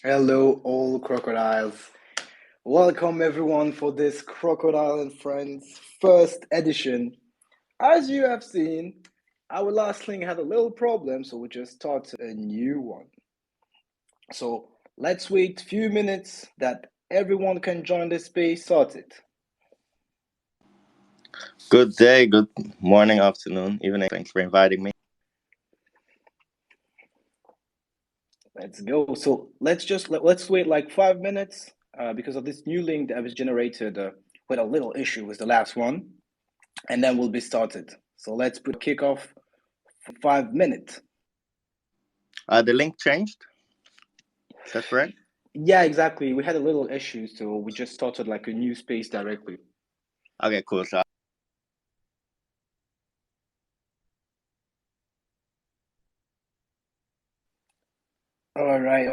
Hello, all crocodiles. Welcome, everyone, for this Crocodile and Friends first edition. As you have seen, our last link had a little problem, so we just started a new one. So let's wait a few minutes that everyone can join the space. Started. Good day, good morning, afternoon, evening. Thanks for inviting me. Let's go. So let's wait like 5 minutes because of this new link that was generated with a little issue with the last one, and then we'll be started. So let's put kickoff for 5 minutes. The link changed. Is that correct? Yeah, exactly. We had a little issue, so we just started like a new space directly. Okay, cool. So All right.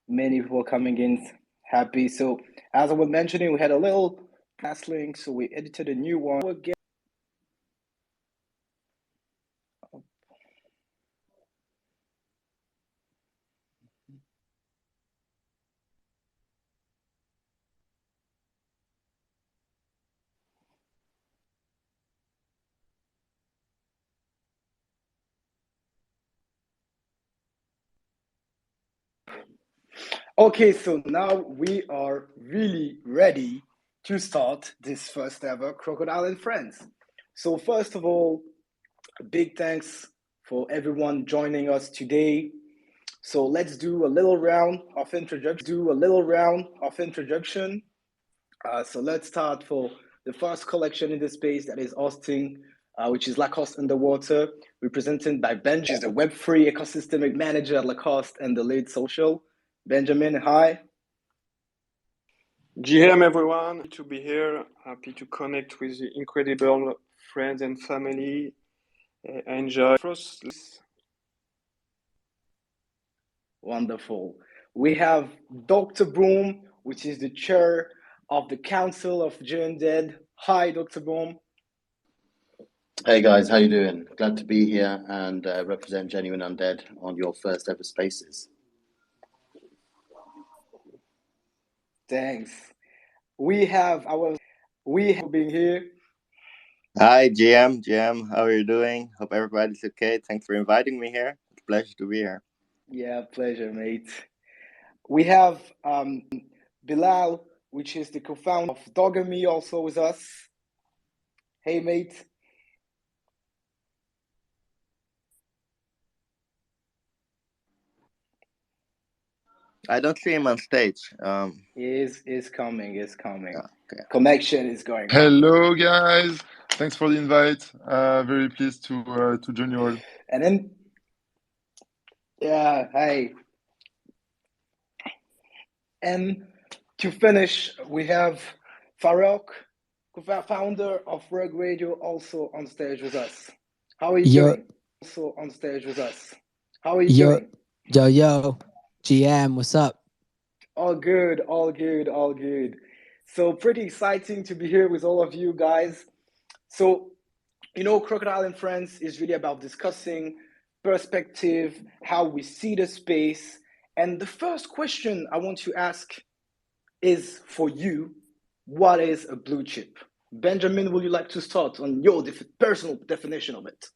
Many people coming in happy. So as I was mentioning, we had a little last link, so we edited a new one. Okay, so now we are really ready to start this first ever Crocodile and Friends. So first of all, a big thanks for everyone joining us today. So let's do a little round of introduction. So let's start for the first collection in the space that is Austin, which is Lacoste Underwater, represented by Benjamin, which is the Web3 ecosystemic manager at Lacoste and the lead social. Benjamin, hi. GM everyone, happy to be here, happy to connect with the incredible friends and family. Enjoy. First, Wonderful. We have Dr. Broom, which is the chair of the Council of June Dead. Hi, Dr. Broom. Hey guys, how you doing? Glad to be here and represent Genuine Undead on your first ever Spaces. Thanks. We have being here. hi, GM. How are you doing? Hope everybody's okay. Thanks for inviting me here. It's a pleasure to be here. Yeah, pleasure, mate. We have Bilal, which is the co-founder of Dogamy, also with us. Hey, mate. I don't see him on stage. Is coming. Okay. Connection is going on. Hello, guys. Thanks for the invite. Very pleased to join you all. And then, yeah, hey. And to finish, we have Farouk, co-founder of Rug Radio, also on stage with us. How are you doing? Also on stage with us. How are you doing? Yo, GM, what's up? All good. So pretty exciting to be here with all of you guys. So, Crocodile and Friends is really about discussing perspective, how we see the space. And the first question I want to ask is for you, what is a blue chip? Benjamin, would you like to start on your personal definition of it?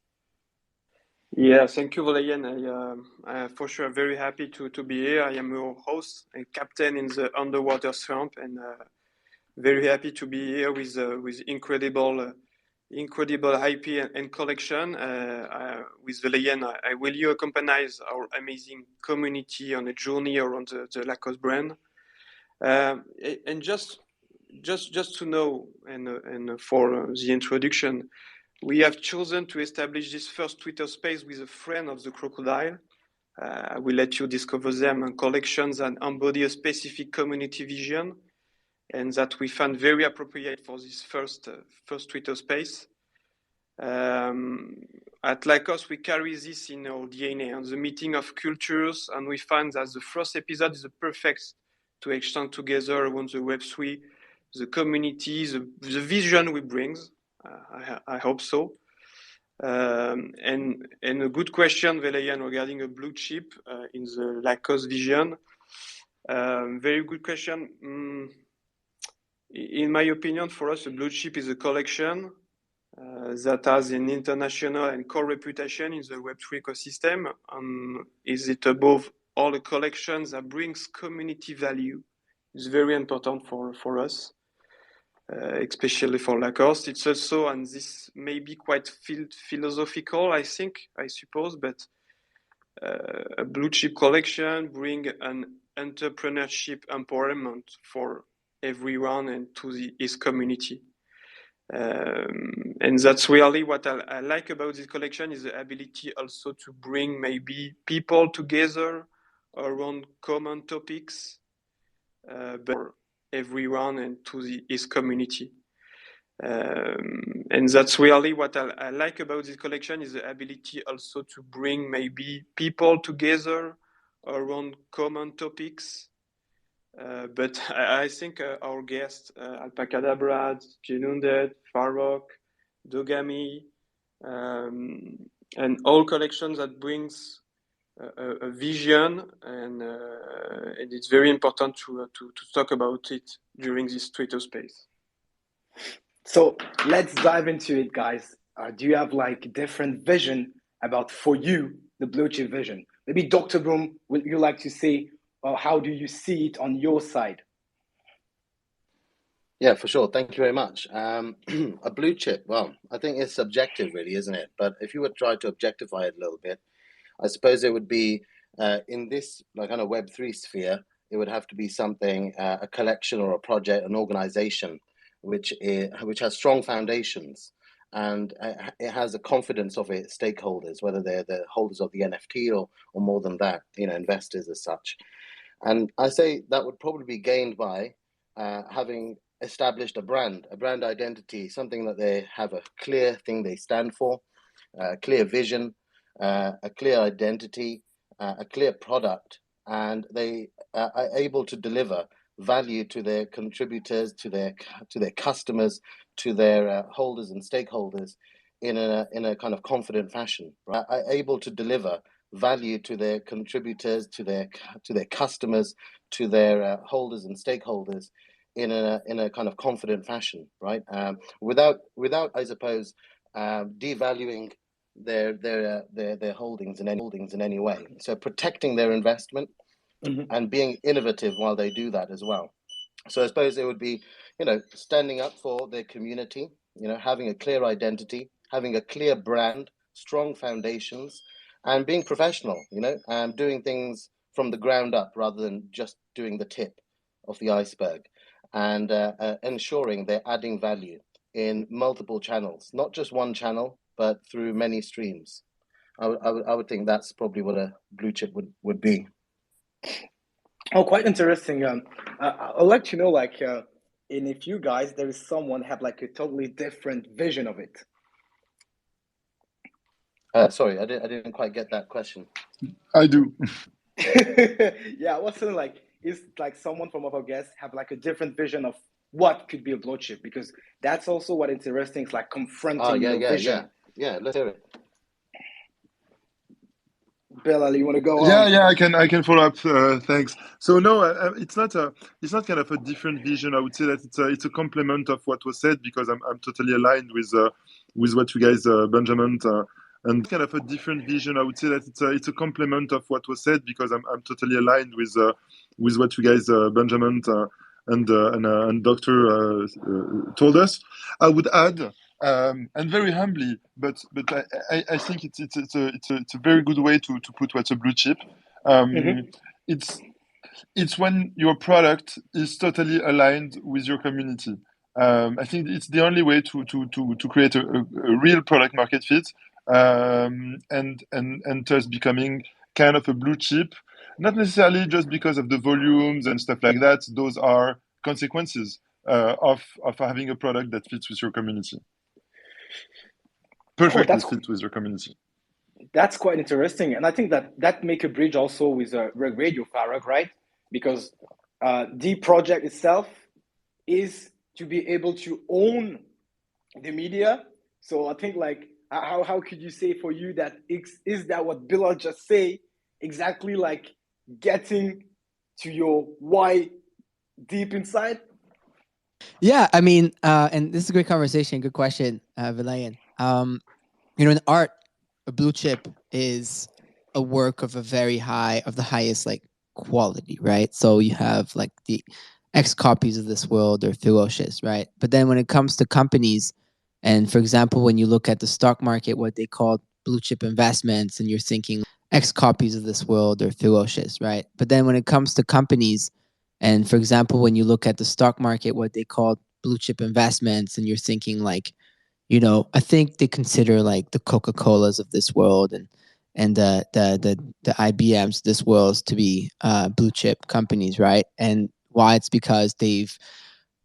yeah, thank you, Valayan. I for sure very happy to be here. I am your host and captain in the underwater swamp, and very happy to be here with incredible IP and collection. With Valayan, I will you accompany our amazing community on a journey around the Lacoste brand. And just to know and for the introduction, we have chosen to establish this first Twitter space with a friend of the crocodile. I will let you discover them and collections and embody a specific community vision, and that we found very appropriate for this first Twitter space. At Lacoste, we carry this in our DNA, and the meeting of cultures, and we find that the first episode is the perfect to exchange together around the Web3, the community, the vision we bring. I hope so. And a good question, Velayan, regarding a blue chip in the Lacoste vision. Very good question. In my opinion, for us, a blue chip is a collection that has an international and core reputation in the Web3 ecosystem. Is it above all a collection that brings community value? It's very important for us, especially for Lacoste. It's also, and this may be quite philosophical, I suppose, but a blue chip collection bring an entrepreneurship empowerment for everyone and to his community. And that's really what I like about this collection, is the ability also to bring maybe people together around common topics, but for everyone and to his community. And that's really what I like about this collection, is the ability also to bring maybe people together around common topics. But I think our guests, Alpacadabra, Genundet, Farok, Dogami, and all collections that brings a vision, and it's very important to talk about it during this Twitter space. So let's dive into it, guys. Do you have like different vision about, for you, the blue chip vision? Maybe Dr. Broom, would you like to say, how do you see it on your side? Yeah, for sure. Thank you very much. A blue chip, well, I think it's subjective, really, isn't it? But if you would try to objectify it a little bit, I suppose it would be in this like kind of Web3 sphere, it would have to be something, a collection or a project, an organization, which has strong foundations, and it has a confidence of its stakeholders, whether they're the holders of the NFT or more than that, investors as such. And I say that would probably be gained by having established a brand identity, something that they have a clear thing they stand for, a clear vision, a clear identity, a clear product, and they are able to deliver value to their contributors, to their customers, to their holders and stakeholders in a kind of confident fashion, right? Are able to deliver value to their contributors, to their customers, to their holders and stakeholders in a kind of confident fashion, right? Without I suppose devaluing their holdings in any way. So protecting their investment and being innovative while they do that as well. So I suppose it would be, standing up for their community, having a clear identity, having a clear brand, strong foundations, and being professional, doing things from the ground up rather than just doing the tip of the iceberg, and ensuring they're adding value in multiple channels, not just one channel, but through many streams. I would think that's probably what a blue chip would be. Oh, quite interesting. I'd like to know, like, and if you guys, there is someone have like a totally different vision of it. Sorry, I didn't quite get that question. I do. Yeah, what's something like, is like someone from our guests have like a different vision of what could be a blue chip, because that's also what interesting is, like confronting your vision. Yeah. Let's hear it. Bella, you want to go on? Yeah, I can follow up. Thanks. So no, it's not kind of a different vision. I would say that it's a complement of what was said, because I'm totally aligned with what you guys, Benjamin, and kind of a different vision. I would say that it's a complement of what was said, because I'm totally aligned with what you guys, Benjamin, and Doctor told us. I would add. And very humbly, but I think it's a very good way to put what's a blue chip. It's when your product is totally aligned with your community. I think it's the only way to create a real product market fit, and thus becoming kind of a blue chip. Not necessarily just because of the volumes and stuff like that. Those are consequences of having a product that fits with your community. Perfectly fit with your community. That's quite interesting, and I think that make a bridge also with Reg Radio, Farag, right? Because the project itself is to be able to own the media. So I think, like, how could you say for you that is that what Bilal just say exactly like getting to your why deep inside? Yeah, I mean, and this is a great conversation, good question, Vilayan. In art, a blue chip is a work of the highest like quality, right? So you have like the X copies of this world or ferocious, right? But then when it comes to companies, and for example, when you look at the stock market, what they call blue chip investments, and you're thinking X copies of this world or ferocious, right? But then when it comes to companies, and for example, when you look at the stock market, what they call blue chip investments, and you're thinking like, I think they consider like the Coca-Colas of this world and the IBMs of this world to be blue chip companies, right? And why? It's because they've,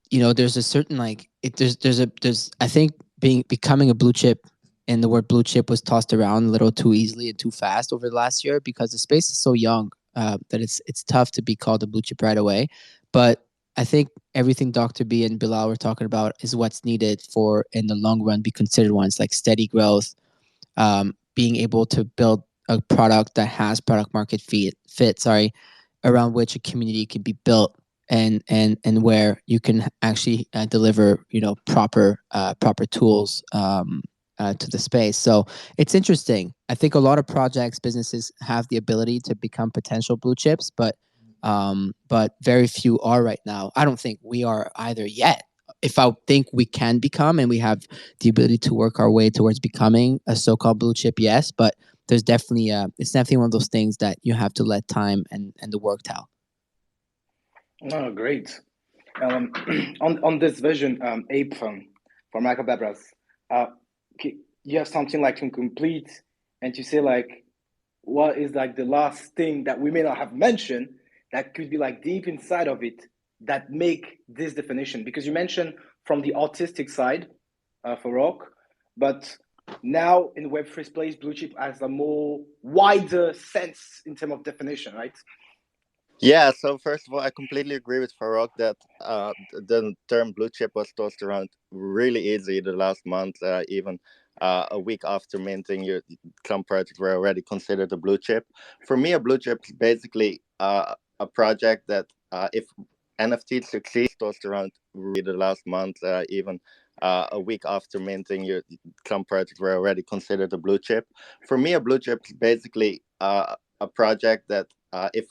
there's a certain like there's I think becoming a blue chip, and the word blue chip was tossed around a little too easily and too fast over the last year because the space is so young that it's tough to be called a blue chip right away. But I think everything Dr. B and Bilal were talking about is what's needed for in the long run be considered ones like steady growth, being able to build a product that has product market fit, around which a community can be built and where you can actually deliver proper tools to the space. So it's interesting. I think a lot of projects, businesses have the ability to become potential blue chips, but very few are right now. I don't think we are either yet. If I think we can become, and we have the ability to work our way towards becoming a so-called blue chip, yes, but there's definitely it's definitely one of those things that you have to let time and the work tell. Oh, great. On this vision, Ape from Macababras, you have something like to complete and to say like, what is like the last thing that we may not have mentioned that could be like deep inside of it that make this definition? Because you mentioned from the artistic side for rock, but now in Web3 space, blue chip has a more wider sense in terms of definition, right? Yeah, so first of all, I completely agree with Farok that the term blue chip was tossed around really easy the last month, even a week after minting, some projects were already considered a blue chip. For me, a blue chip is basically a project that if NFTs succeed, tossed around really the last month, even a week after minting, some projects were already considered a blue chip. For me, a blue chip is basically a project that if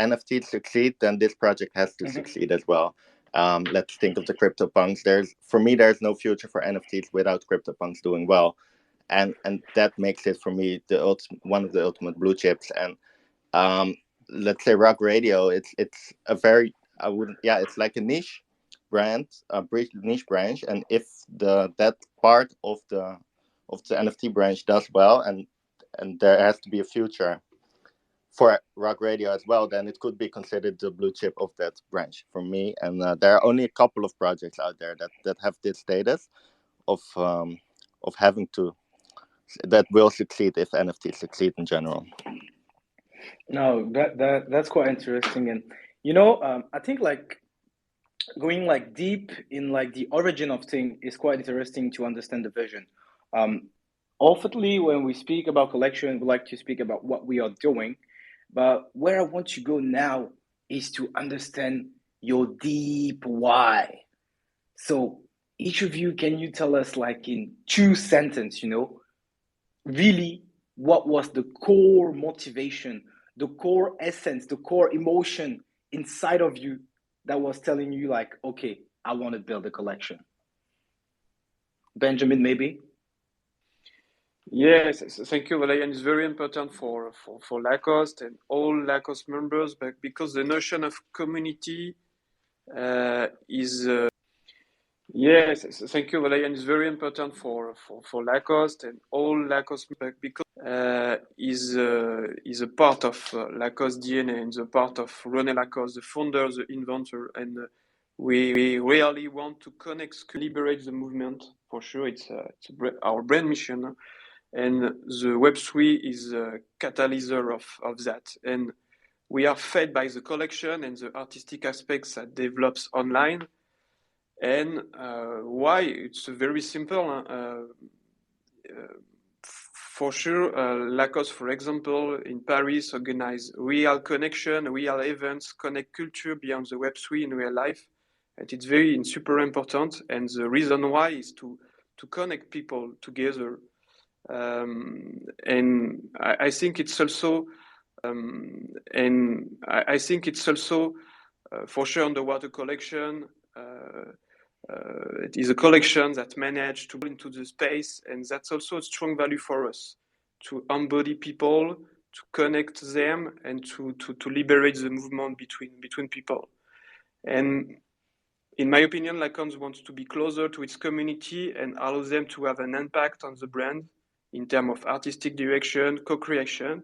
NFTs succeed, then this project has to succeed as well. Let's think of the CryptoPunks. There's no future for NFTs without CryptoPunks doing well, and that makes it for me one of the ultimate blue chips. And let's say Rock Radio, it's a very it's like a niche brand, a niche branch, and if that part of the NFT branch does well, and there has to be a future for rock radio as well, then it could be considered the blue chip of that branch for me. And there are only a couple of projects out there that have this status of having to that will succeed if NFTs succeed in general. No, that's quite interesting, and I think like going like deep in like the origin of thing is quite interesting to understand the vision. Ultimately, when we speak about collection, we like to speak about what we are doing. But where I want to go now is to understand your deep why. So each of you, can you tell us like in 2 sentences, really what was the core motivation, the core essence, the core emotion inside of you that was telling you like, okay, I want to build a collection? Benjamin, maybe? Yes, thank you, Valerian. It's very important for Lacoste and all Lacoste members, but because the notion of community is yes, thank you, Valerian. It's very important for Lacoste and all Lacoste members, because is a part of Lacoste DNA and the part of René Lacoste, the founder, the inventor, and we really want to connect, liberate the movement. For sure, it's our brand mission. And the Web3 is a catalyzer of that. And we are fed by the collection and the artistic aspects that develops online. And why? It's very simple. For sure, Lacoste, for example, in Paris, organize real connection, real events, connect culture beyond the Web3 in real life. And it's very super important. And the reason why is to connect people together. And I think it's also, for sure, underwater collection. It is a collection that managed to go into the space, and that's also a strong value for us to embody people, to connect them, and to liberate the movement between people. And in my opinion, Lacoste wants to be closer to its community and allow them to have an impact on the brand in terms of artistic direction, co-creation.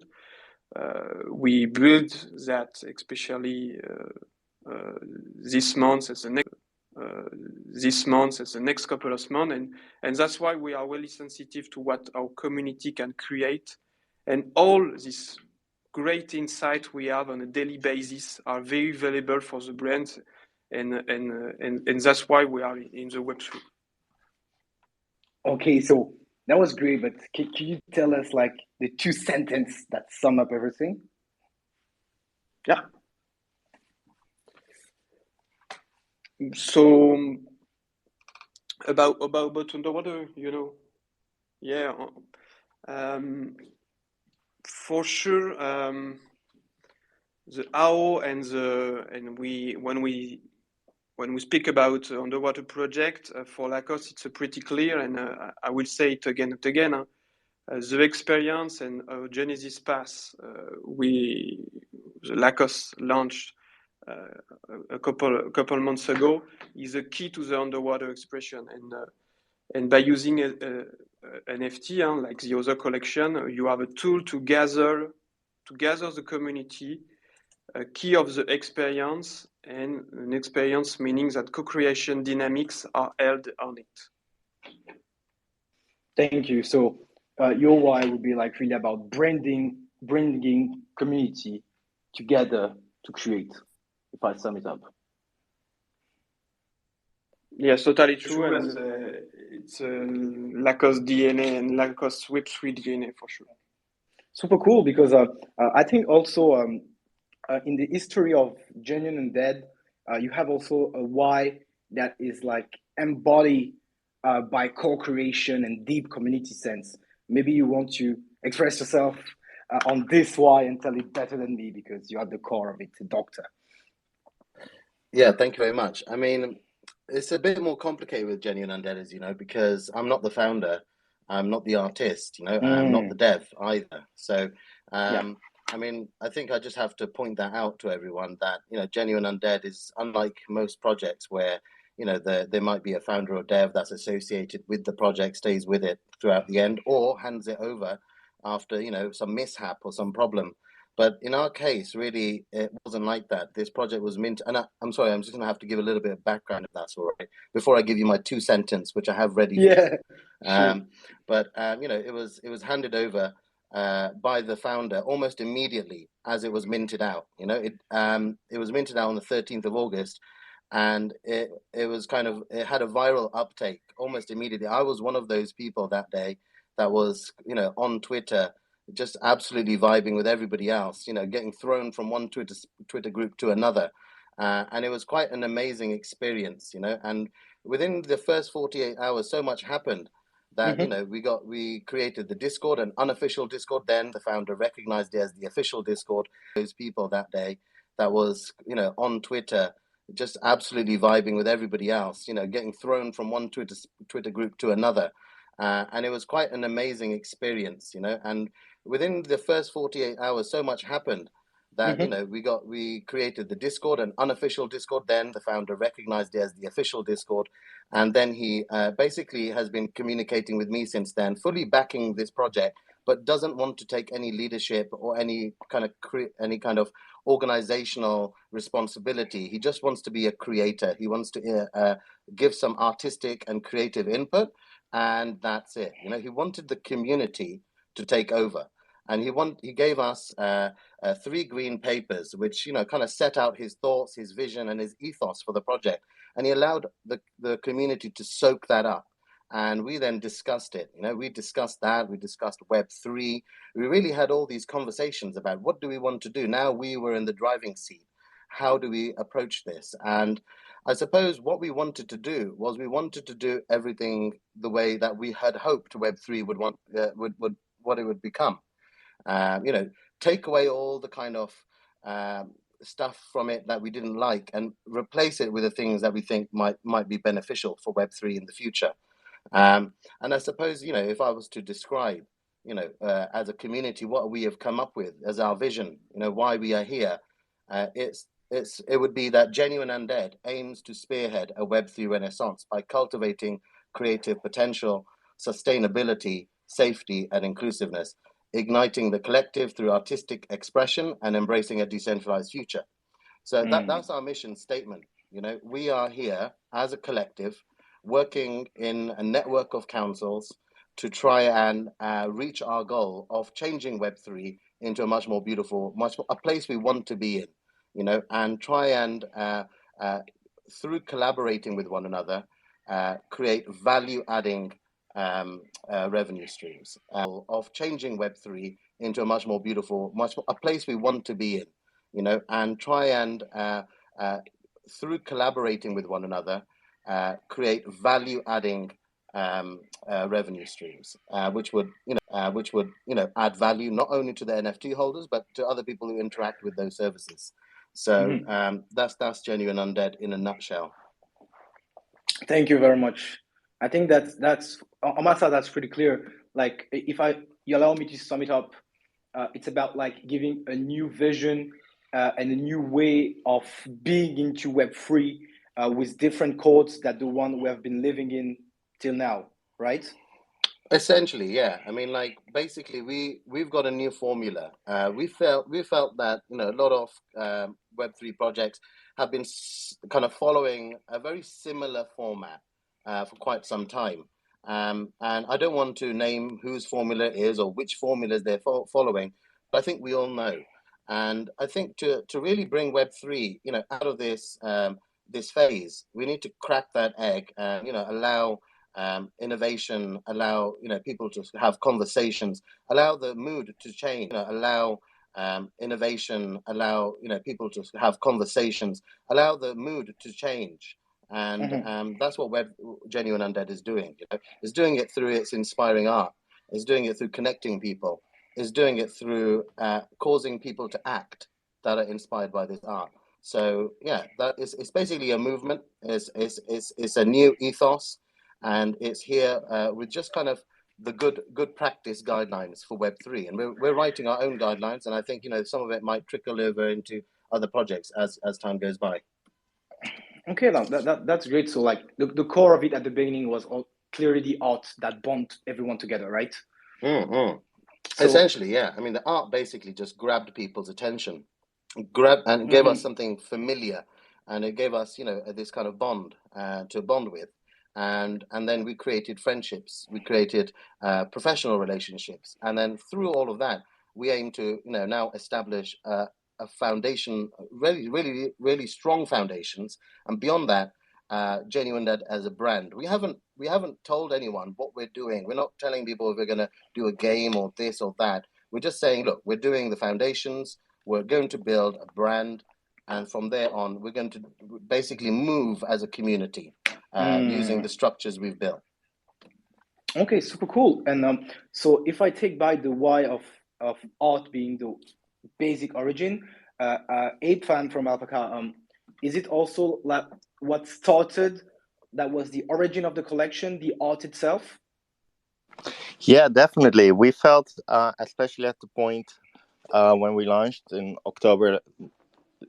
We build that especially this month as the next couple of months, and that's why we are really sensitive to what our community can create, and all this great insight we have on a daily basis are very valuable for the brands, and that's why we are in the Web3. Okay, so that was great, but can you tell us like the 2 sentences that sum up everything? Yeah. So about underwater, yeah, for sure, the how and when we speak about underwater project for Lacoste, it's pretty clear, and I will say it again and again. The experience and Genesis Pass the Lacoste launched a couple months ago is a key to the underwater expression, and by using a NFT like the other collection, you have a tool to gather the community, a key of the experience, and an experience meaning that co-creation dynamics are held on it. Thank you. So your why would be like really about bringing community together to create, if I sum it up. Yes, totally true. And it's Lacoste DNA and Lacoste Web3 DNA for sure. Super cool, because I think also in the history of Genuine Undead, you have also a why that is like embodied by co-creation and deep community sense. Maybe you want to express yourself on this why and tell it better than me, because you're at the core of it, Doctor. Yeah, thank you very much. I mean, it's a bit more complicated with Genuine Undead, as you know, because I'm not the founder, I'm not the artist, I'm not the dev either. So, I mean, I think I just have to point that out to everyone that, Genuine Undead is unlike most projects where, there might be a founder or dev that's associated with the project, stays with it throughout the end, or hands it over after, some mishap or some problem. But in our case, really, it wasn't like that. This project was minted, and I'm sorry, I'm just going to have to give a little bit of background, if that's all right, before I give you my 2 sentences, which I have ready. Yeah. Sure. But it was handed over by the founder almost immediately as it was minted out. It was minted out on the 13th of August, and it was it had a viral uptake almost immediately. I was one of those people that day that was on Twitter, just absolutely vibing with everybody else, getting thrown from one Twitter group to another. And it was quite an amazing experience, and within the first 48 hours, so much happened that, we created the Discord, an unofficial Discord. Then the founder recognized it as the official Discord. Those people that day that was, on Twitter, just absolutely vibing with everybody else, getting thrown from one Twitter group to another. And it was quite an amazing experience, and within the first 48 hours, so much happened that, we created the Discord, an unofficial Discord. Then the founder recognized it as the official Discord. And then he basically has been communicating with me since then, fully backing this project, but doesn't want to take any leadership or any kind of organizational responsibility. He just wants to be a creator. He wants to give some artistic and creative input, and that's it. He wanted the community to take over, and he gave us 3 green papers, which kind of set out his thoughts, his vision, and his ethos for the project, and he allowed the community to soak that up. And we then discussed it. We discussed that. We discussed Web3. We really had all these conversations about what do we want to do. Now we were in the driving seat. How do we approach this? And I suppose what we wanted to do was we wanted to do everything the way that we had hoped Web3 would want, would what it would become. Take away all the kind of stuff from it that we didn't like and replace it with the things that we think might be beneficial for Web3 in the future. And I suppose, if I was to describe, as a community, what we have come up with as our vision, why we are here, it would be that Genuine Undead aims to spearhead a Web3 renaissance by cultivating creative potential, sustainability, safety, and inclusiveness, igniting the collective through artistic expression and embracing a decentralized future. So that's our mission statement. We are here as a collective, working in a network of councils to try and reach our goal of changing Web3 into a much more beautiful, a place we want to be in, and try and through collaborating with one another, create value-adding revenue streams of changing Web3 into a much more beautiful, a place we want to be in, and try and through collaborating with one another, create value-adding revenue streams, which would add value not only to the NFT holders but to other people who interact with those services. So that's Genuine Undead in a nutshell. Thank you very much. I think that's on my side, that's pretty clear. Like, if you allow me to sum it up, it's about like giving a new vision and a new way of being into Web3 with different codes that the one we have been living in till now, right? Essentially, yeah. I mean, like, basically, we've got a new formula. We felt that a lot of Web3 projects have been kind of following a very similar format for quite some time. And I don't want to name whose formula it is or which formulas they're following, but I think we all know. And I think to really bring Web3, out of this this phase, we need to crack that egg and allow innovation, allow people to have conversations, allow the mood to change, allow innovation, allow people to have conversations, allow the mood to change. And that's what Genuine Undead is doing. It's doing it through its inspiring art. It's doing it through connecting people. It's doing it through causing people to act that are inspired by this art. So yeah, it's basically a movement. It's a new ethos, and it's here with just kind of the good practice guidelines for Web3, and we're writing our own guidelines, and I think some of it might trickle over into other projects as time goes by. Okay, that's great. So like the core of it at the beginning was clearly the art that bond everyone together, right? So, essentially, yeah. I mean, the art basically just grabbed people's attention, and gave us something familiar, and it gave us this kind of bond to bond with. And then we created friendships, we created professional relationships, and then through all of that, we aim to now establish a foundation, really strong foundations, and beyond that, Genuine Dead as a brand. We haven't told anyone what we're doing. We're not telling people if we're going to do a game or this or that. We're just saying, look, we're doing the foundations. We're going to build a brand, and from there on, we're going to basically move as a community. Using the structures we've built. Okay, super cool. And so if I take by the why of art being the basic origin, Ape Fan from Alpaca, is it also like what started, that was the origin of the collection, the art itself? Yeah, definitely. We felt, especially at the point when we launched in October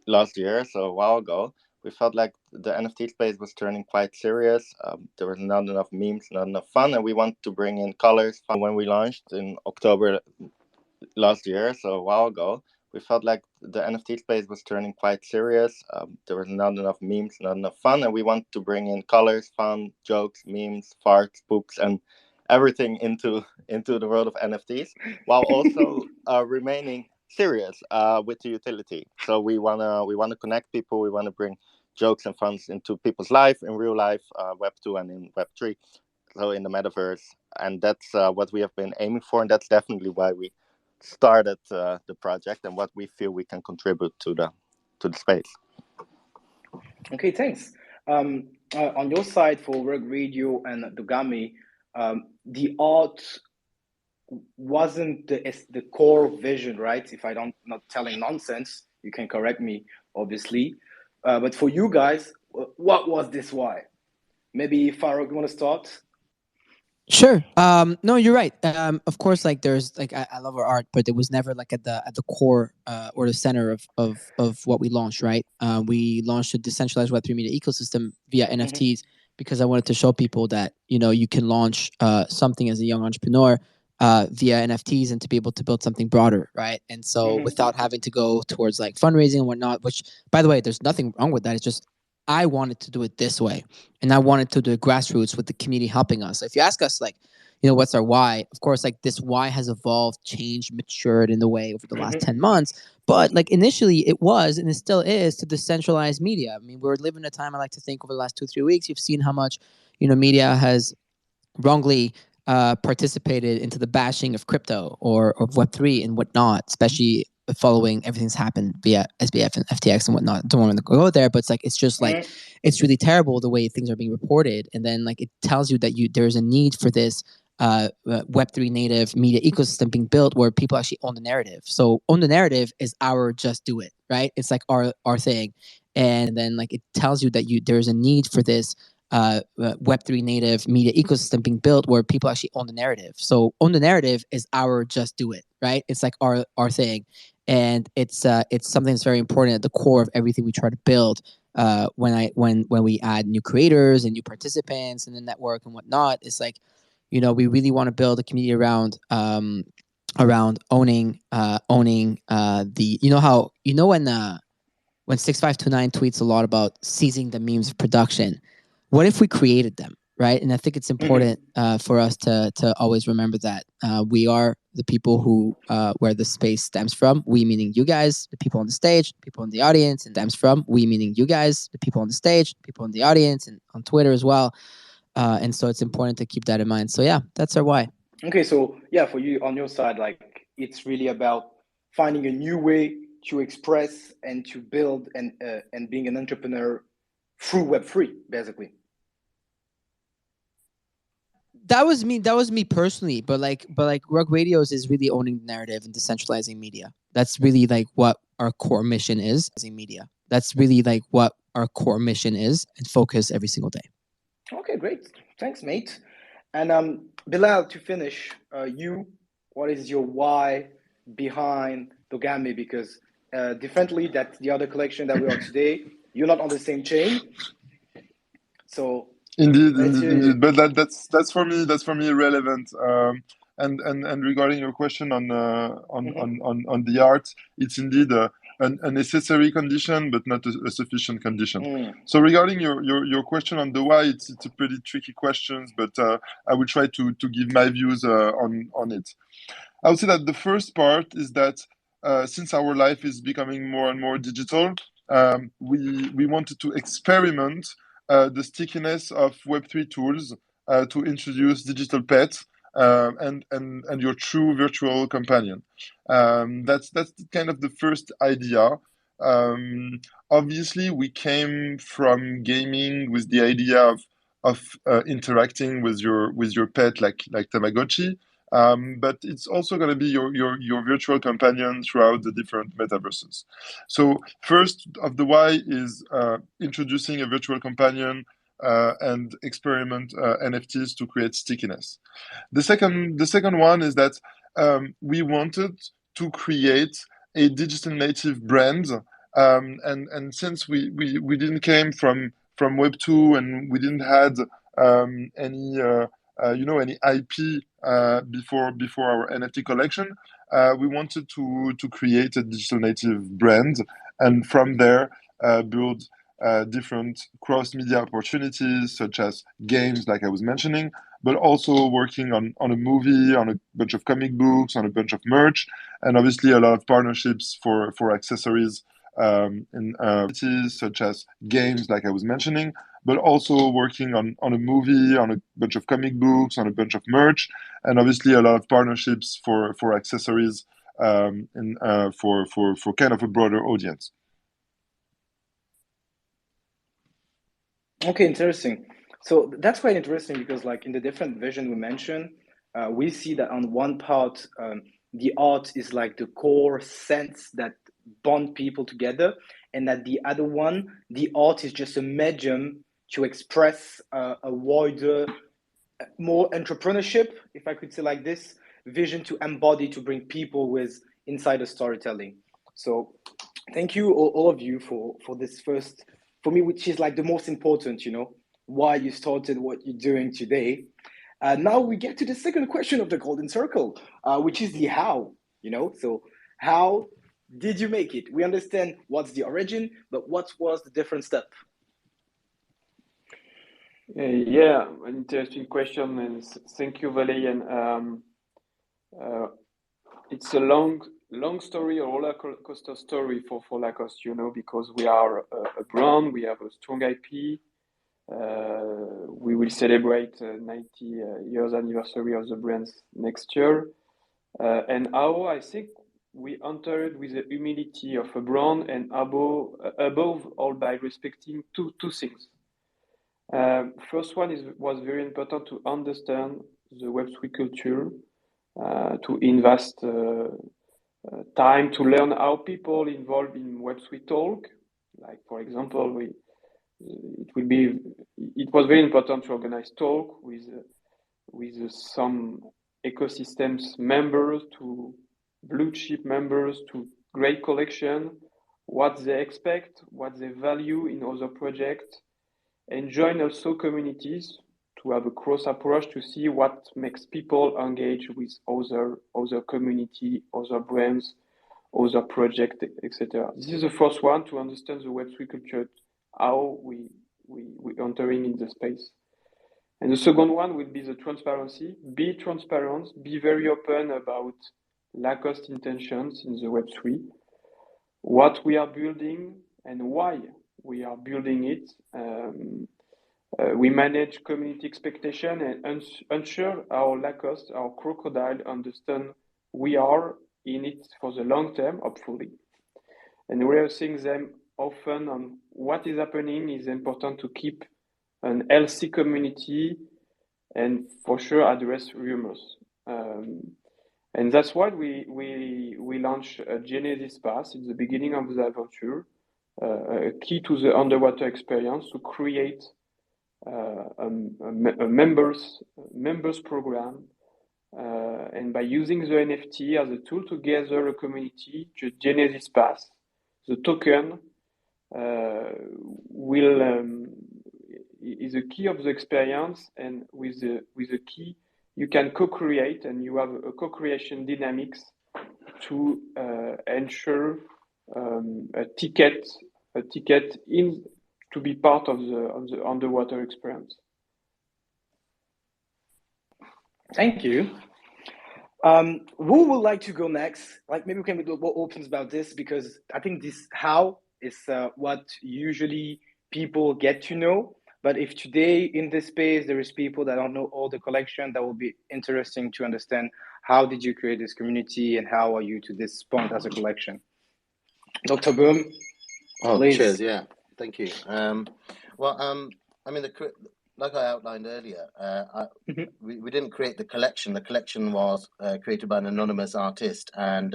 last year, so a while ago, we felt like the NFT space was turning quite serious. There was not enough memes, not enough fun, and we wanted to bring in colors. When we launched in October last year, so a while ago, we felt like the NFT space was turning quite serious. There was not enough memes, not enough fun, and we wanted to bring in colors, fun, jokes, memes, farts, poops, and everything into the world of NFTs, while also remaining serious with the utility. So we wanna connect people. We wanna bring jokes and funs into people's life in real life, Web 2 and in Web 3. so in the metaverse, and that's what we have been aiming for, and that's definitely why we started the project and what we feel we can contribute to the space. Okay, thanks. On your side for Work Radio and Dogami, the art wasn't the core vision, right? If I don't not telling nonsense, you can correct me, obviously. But for you guys, what was this why? Maybe Farouk, you want to start? Sure. No, you're right. Of course, like there's like I love our art, but it was never like at the core or the center of what we launched. Right. We launched a decentralized Web3 media ecosystem via NFTs because I wanted to show people that you can launch something as a young entrepreneur via NFTs and to be able to build something broader, right? And so without having to go towards like fundraising and whatnot, which by the way, there's nothing wrong with that. It's just I wanted to do it this way. And I wanted to do it grassroots with the community helping us. So if you ask us like, what's our why? Of course, like this why has evolved, changed, matured in the way over the last 10 months. But like initially it was, and it still is, to decentralize media. I mean, we're living in a time, I like to think over the last 2-3 weeks, you've seen how much, media has wrongly participated into the bashing of crypto or Web3 and whatnot, especially following everything's happened via SBF and FTX and whatnot. Don't want to go there, but it's just like it's really terrible the way things are being reported. And then like it tells you that there's a need for this Web3 native media ecosystem being built where people actually own the narrative. So own the narrative is our just do it, right? It's like our thing. And then like it tells you that there's a need for this Web3 native media ecosystem being built where people actually own the narrative. So own the narrative is our just do it, right? It's like our thing. And it's something that's very important at the core of everything we try to build when we add new creators and new participants in the network and whatnot. It's like, we really want to build a community around owning the when 6529 tweets a lot about seizing the memes of production. What if we created them, right? And I think it's important for us to always remember that we are the people who where the space stems from. We meaning you guys, the people on the stage, people in the audience, and stems from. We meaning you guys, the people on the stage, people in the audience, and on Twitter as well. And so it's important to keep that in mind. So yeah, that's our why. Okay, so yeah, for you on your side, like it's really about finding a new way to express and to build and being an entrepreneur through Web3, basically. That was me personally, but Rug Radios is really owning the narrative and decentralizing media. That's really like what our core mission is. That's really like what our core mission is, and focus every single day. Okay, great. Thanks, mate. And Bilal, to finish, what is your why behind Dogami? Because differently that the other collection that we are today, you're not on the same chain. So indeed. But that's for me irrelevant. And regarding your question on the art, it's indeed a necessary condition, but not a sufficient condition. So regarding your question on the why, it's a pretty tricky question, but I will try to give my views on it. I would say that the first part is that since our life is becoming more and more digital, we wanted to experiment the stickiness of Web3 tools to introduce digital pets and your true virtual companion. That's kind of the first idea. Obviously, we came from gaming with the idea of interacting with your pet like Tamagotchi. But it's also going to be your virtual companion throughout the different metaverses. So first of the why is introducing a virtual companion and experiment NFTs to create stickiness. The second one is that we wanted to create a digital native brand, and since we didn't came from Web 2 and we didn't had any IP before our NFT collection, we wanted to create a digital native brand, and from there build different cross-media opportunities such as games, like I was mentioning, but also working on a movie, on a bunch of comic books, on a bunch of merch, and obviously a lot of partnerships for accessories in such as games, like I was mentioning, but also working on a movie, on a bunch of comic books, on a bunch of merch, and obviously a lot of partnerships for accessories, and for kind of a broader audience. Okay, interesting. So that's quite interesting because, like, in the different vision we mentioned, we see that on one part, the art is like the core sense that bond people together, and that the other one, the art is just a medium to express a wider, more entrepreneurship, if I could say like this, vision to embody to bring people with insider storytelling. So thank you all of you for this first, for me, which is like the most important, why you started what you're doing today. Now we get to the second question of the golden circle, which is the how. So how did you make it? We understand what's the origin, but what was the different step? Yeah, an interesting question, and thank you, Valerian. It's a long story, a roller coaster story for Lacoste, because we are a brand, we have a strong IP. We will celebrate 90 years anniversary of the brands next year. And how I think we entered with the humility of a brand, and above all by respecting two things. First one was very important to understand the Web3 culture, to invest time to learn how people involved in Web3 talk. Like, for example, it was very important to organize talk with some ecosystems members, to blue chip members, to great collection, what they expect, what they value in other projects, and join also communities to have a cross approach to see what makes people engage with other community, other brands, other projects, etc. This is the first one, to understand the Web3 culture, how we entering in the space. And the second one will be the transparency. Be transparent, be very open about Lacoste intentions in the Web3, what we are building and why we are building it. We manage community expectation and ensure our Lacoste, our crocodile, understand we are in it for the long term, hopefully. And rehearsing them often on what is happening is important to keep an healthy community and for sure address rumors. And that's why we launched a Genesis Pass in the beginning of the adventure, a key to the underwater experience, to create a members program, and by using the NFT as a tool to gather a community, the Genesis Pass, the token, is a key of the experience, and with the key you can co-create, and you have a co-creation dynamics to ensure a ticket in to be part of the underwater experience. Thank you. Who would like to go next? Like, maybe we can be a little more open about this, because I think this how is what usually people get to know. But if today in this space there is people that don't know all the collection, that will be interesting to understand how did you create this community and how are you to this point as a collection. Dr. Boom. Oh, please. cheers. Yeah, thank you. I mean, like I outlined earlier, we didn't create the collection. The collection was created by an anonymous artist, and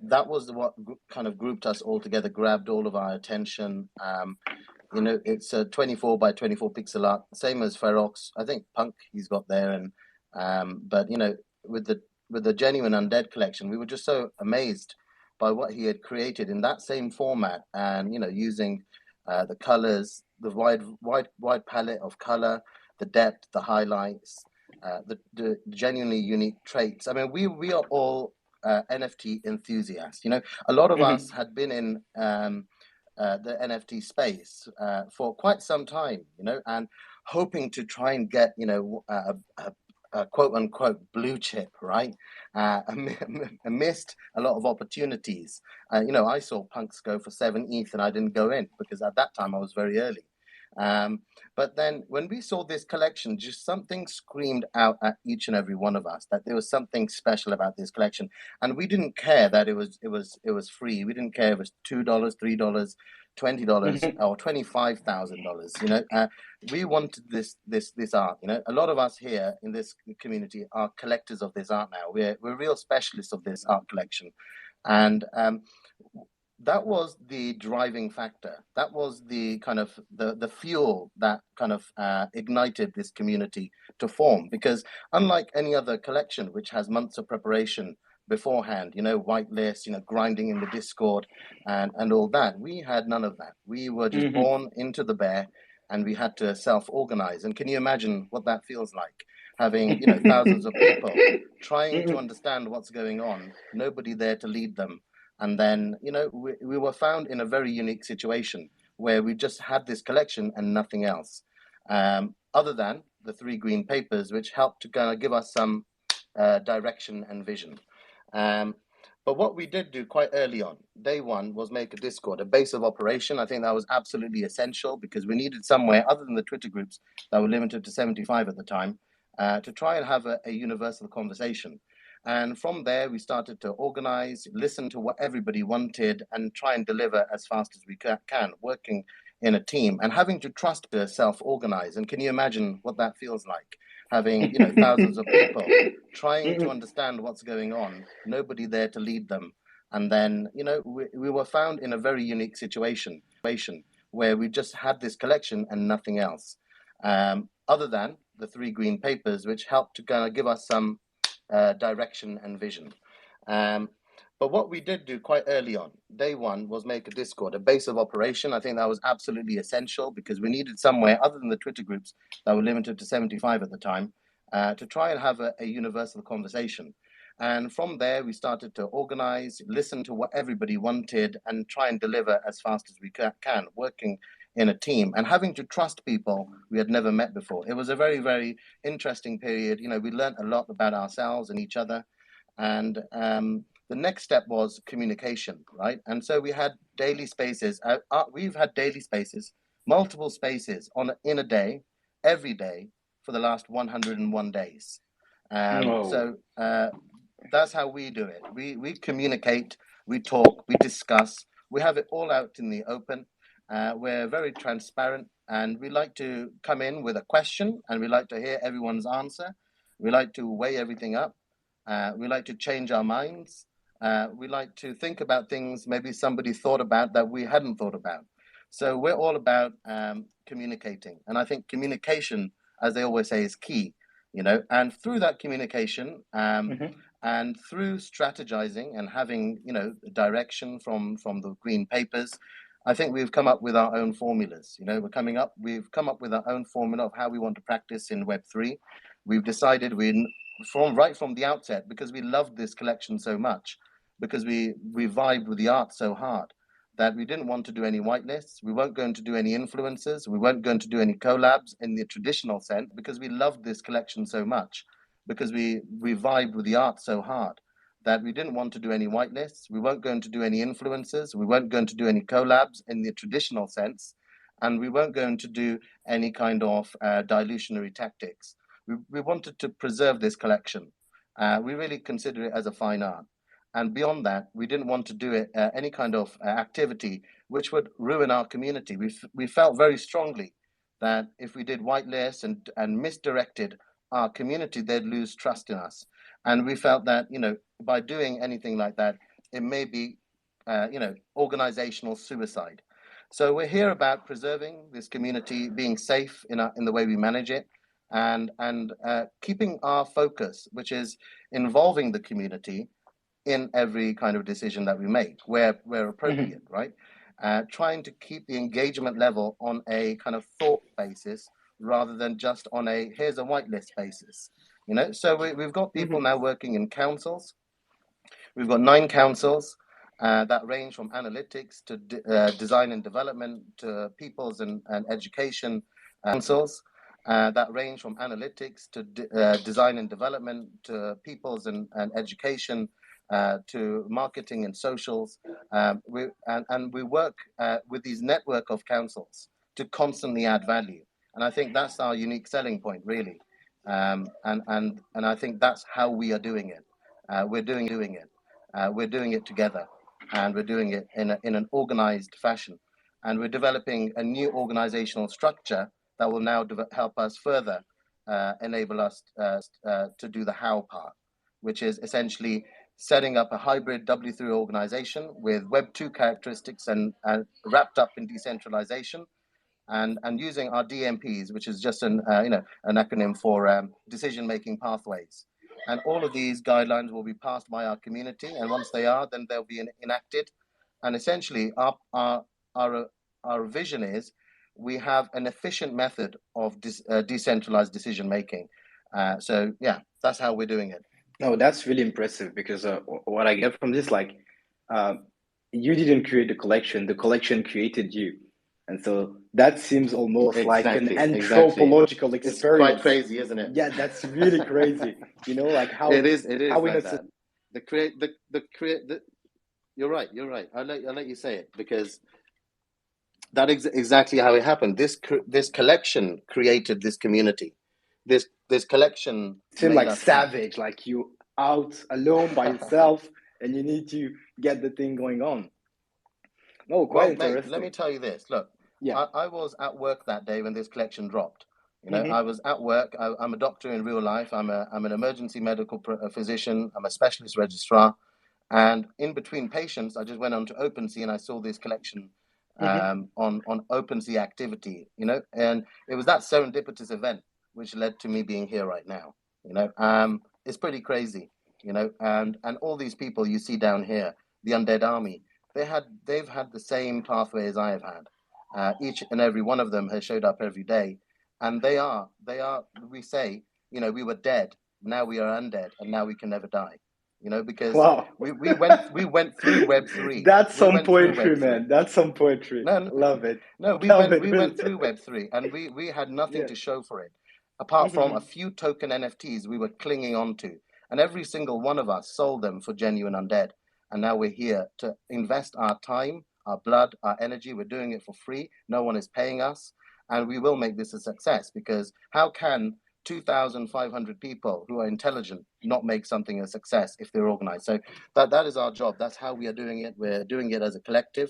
that was what kind of grouped us all together, grabbed all of our attention. It's a 24 by 24 pixel art, same as Ferox. I think Punk he's got there, and but with the genuine Undead collection, we were just so amazed by what he had created in that same format, and using the colors, the wide palette of color, the depth, the highlights, the genuinely unique traits. I mean, we are all NFT enthusiasts. A lot of us had been in the NFT space for quite some time, and hoping to try and get quote unquote blue chip, right? Missed a lot of opportunities. I saw punks go for 7 ETH and I didn't go in because at that time I was very early. But then when we saw this collection, just something screamed out at each and every one of us that there was something special about this collection, and we didn't care that it was free. We didn't care if it was $2, $3, $20, or $25,000. We wanted this art. A lot of us here in this community are collectors of this art now. We're real specialists of this art collection, and that was the driving factor. That was the kind of the fuel that kind of ignited this community to form. Because unlike any other collection, which has months of preparation beforehand, whitelist, grinding in the Discord and all that, we had none of that. We were just born into the bear, and we had to self-organize. And can you imagine what that feels like? Having thousands of people trying to understand what's going on, nobody there to lead them. And then, we were found in a very unique situation where we just had this collection and nothing else, other than the 3 green papers, which helped to kind of give us some direction and vision. But what we did do quite early on, day one, was make a Discord, a base of operation. I think that was absolutely essential because we needed somewhere other than the Twitter groups that were limited to 75 at the time to try and have a universal conversation. And from there, we started to organize, listen to what everybody wanted, and try and deliver as fast as we can, working in a team and having to trust to self-organize. And can you imagine what that feels like? Having thousands of people trying to understand what's going on, nobody there to lead them. And then, we were found in a very unique situation where we just had this collection and nothing else, other than the 3 green papers, which helped to kind of give us some direction and vision. But what we did do quite early on, day one, was make a Discord, a base of operation. I think that was absolutely essential because we needed somewhere other than the Twitter groups that were limited to 75 at the time to try and have a universal conversation. And from there, we started to organize, listen to what everybody wanted, and try and deliver as fast as we can, working in a team and having to trust people we had never met before. It was a very, very interesting period. We learned a lot about ourselves and each other. And the next step was communication, right? And so we had daily spaces. We've had daily spaces, multiple spaces in a day, every day for the last 101 days. So that's how we do it. We communicate, we talk, we discuss, we have it all out in the open. We're very transparent, and we like to come in with a question, and we like to hear everyone's answer. We like to weigh everything up. We like to change our minds. We like to think about things maybe somebody thought about that we hadn't thought about. So we're all about communicating. And I think communication, as they always say, is key, and through that communication and through strategizing and having, direction from the green papers, I think we've come up with our own formulas. We've come up with our own formula of how we want to practice in Web3. We've decided right from the outset, because we loved this collection so much, because we vibed with the art so hard, that we didn't want to do any whitelists. We weren't going to do any influencers. We weren't going to do any collabs in the traditional sense, because we loved this collection so much, because we vibed with the art so hard, that we didn't want to do any whitelists. We weren't going to do any influencers. We weren't going to do any collabs in the traditional sense. And we weren't going to do any kind of dilutionary tactics. We wanted to preserve this collection. We really consider it as a fine art. And beyond that, we didn't want to do it any kind of activity which would ruin our community. We felt very strongly that if we did whitelists and misdirected our community, they'd lose trust in us. And we felt that, by doing anything like that, it may be, organizational suicide. So we're here about preserving this community, being safe in the way we manage it, and keeping our focus, which is involving the community in every kind of decision that we make, where appropriate, right? Trying to keep the engagement level on a kind of thought basis rather than just on a here's a whitelist basis. So we've got people now working in councils. We've got 9 councils that range from analytics to design and development to peoples and education councils. that range from analytics to design and development to people's and education to marketing and socials. We work with these network of councils to constantly add value. And I think that's our unique selling point, really. And I think that's how we are doing it. We're doing it. We're doing it together, and we're doing it in an organized fashion. And we're developing a new organizational structure that will now help us further enable us to do the how part, which is essentially setting up a hybrid W3 organization with Web2 characteristics and wrapped up in decentralization, and using our DMPs, which is just an acronym for decision-making pathways. And all of these guidelines will be passed by our community, and once they are, then they'll be enacted. And essentially, our vision is we have an efficient method of decentralized decision making. So yeah, that's how we're doing it. No, that's really impressive, because what I get from this, like, you didn't create the collection created you. And so that seems almost like an anthropological experience. It's quite crazy, isn't it? Yeah, that's really crazy. Like how it is how like that. You're right. I'll let you say it, because that is exactly how it happened. This collection created this community. This collection seemed like savage, like you out alone by yourself and you need to get the thing going on. No, quite interesting. Mate, let me tell you this. Look, yeah, I was at work that day when this collection dropped. I was at work. I'm a doctor in real life. I'm an emergency medical physician. I'm a specialist registrar. And in between patients, I just went on to OpenSea and I saw this collection on OpenSea activity, and it was that serendipitous event which led to me being here right now. It's pretty crazy, and all these people you see down here, the Undead Army, they've had the same pathway as I have had. Each and every one of them has showed up every day, and they are. We say, we were dead, now we are undead, and now we can never die. Because wow. we went through Web3. That's some poetry, man. That's some poetry. No, love it. No, we went through Web3, and we had nothing to show for it, apart from a few token NFTs we were clinging on to, and every single one of us sold them for genuine undead. And now we're here to invest our time, our blood, our energy. We're doing it for free. No one is paying us, and we will make this a success, because how can 2,500 people who are intelligent not make something a success if they're organized? So that is our job. That's how we are doing it. We're doing it as a collective,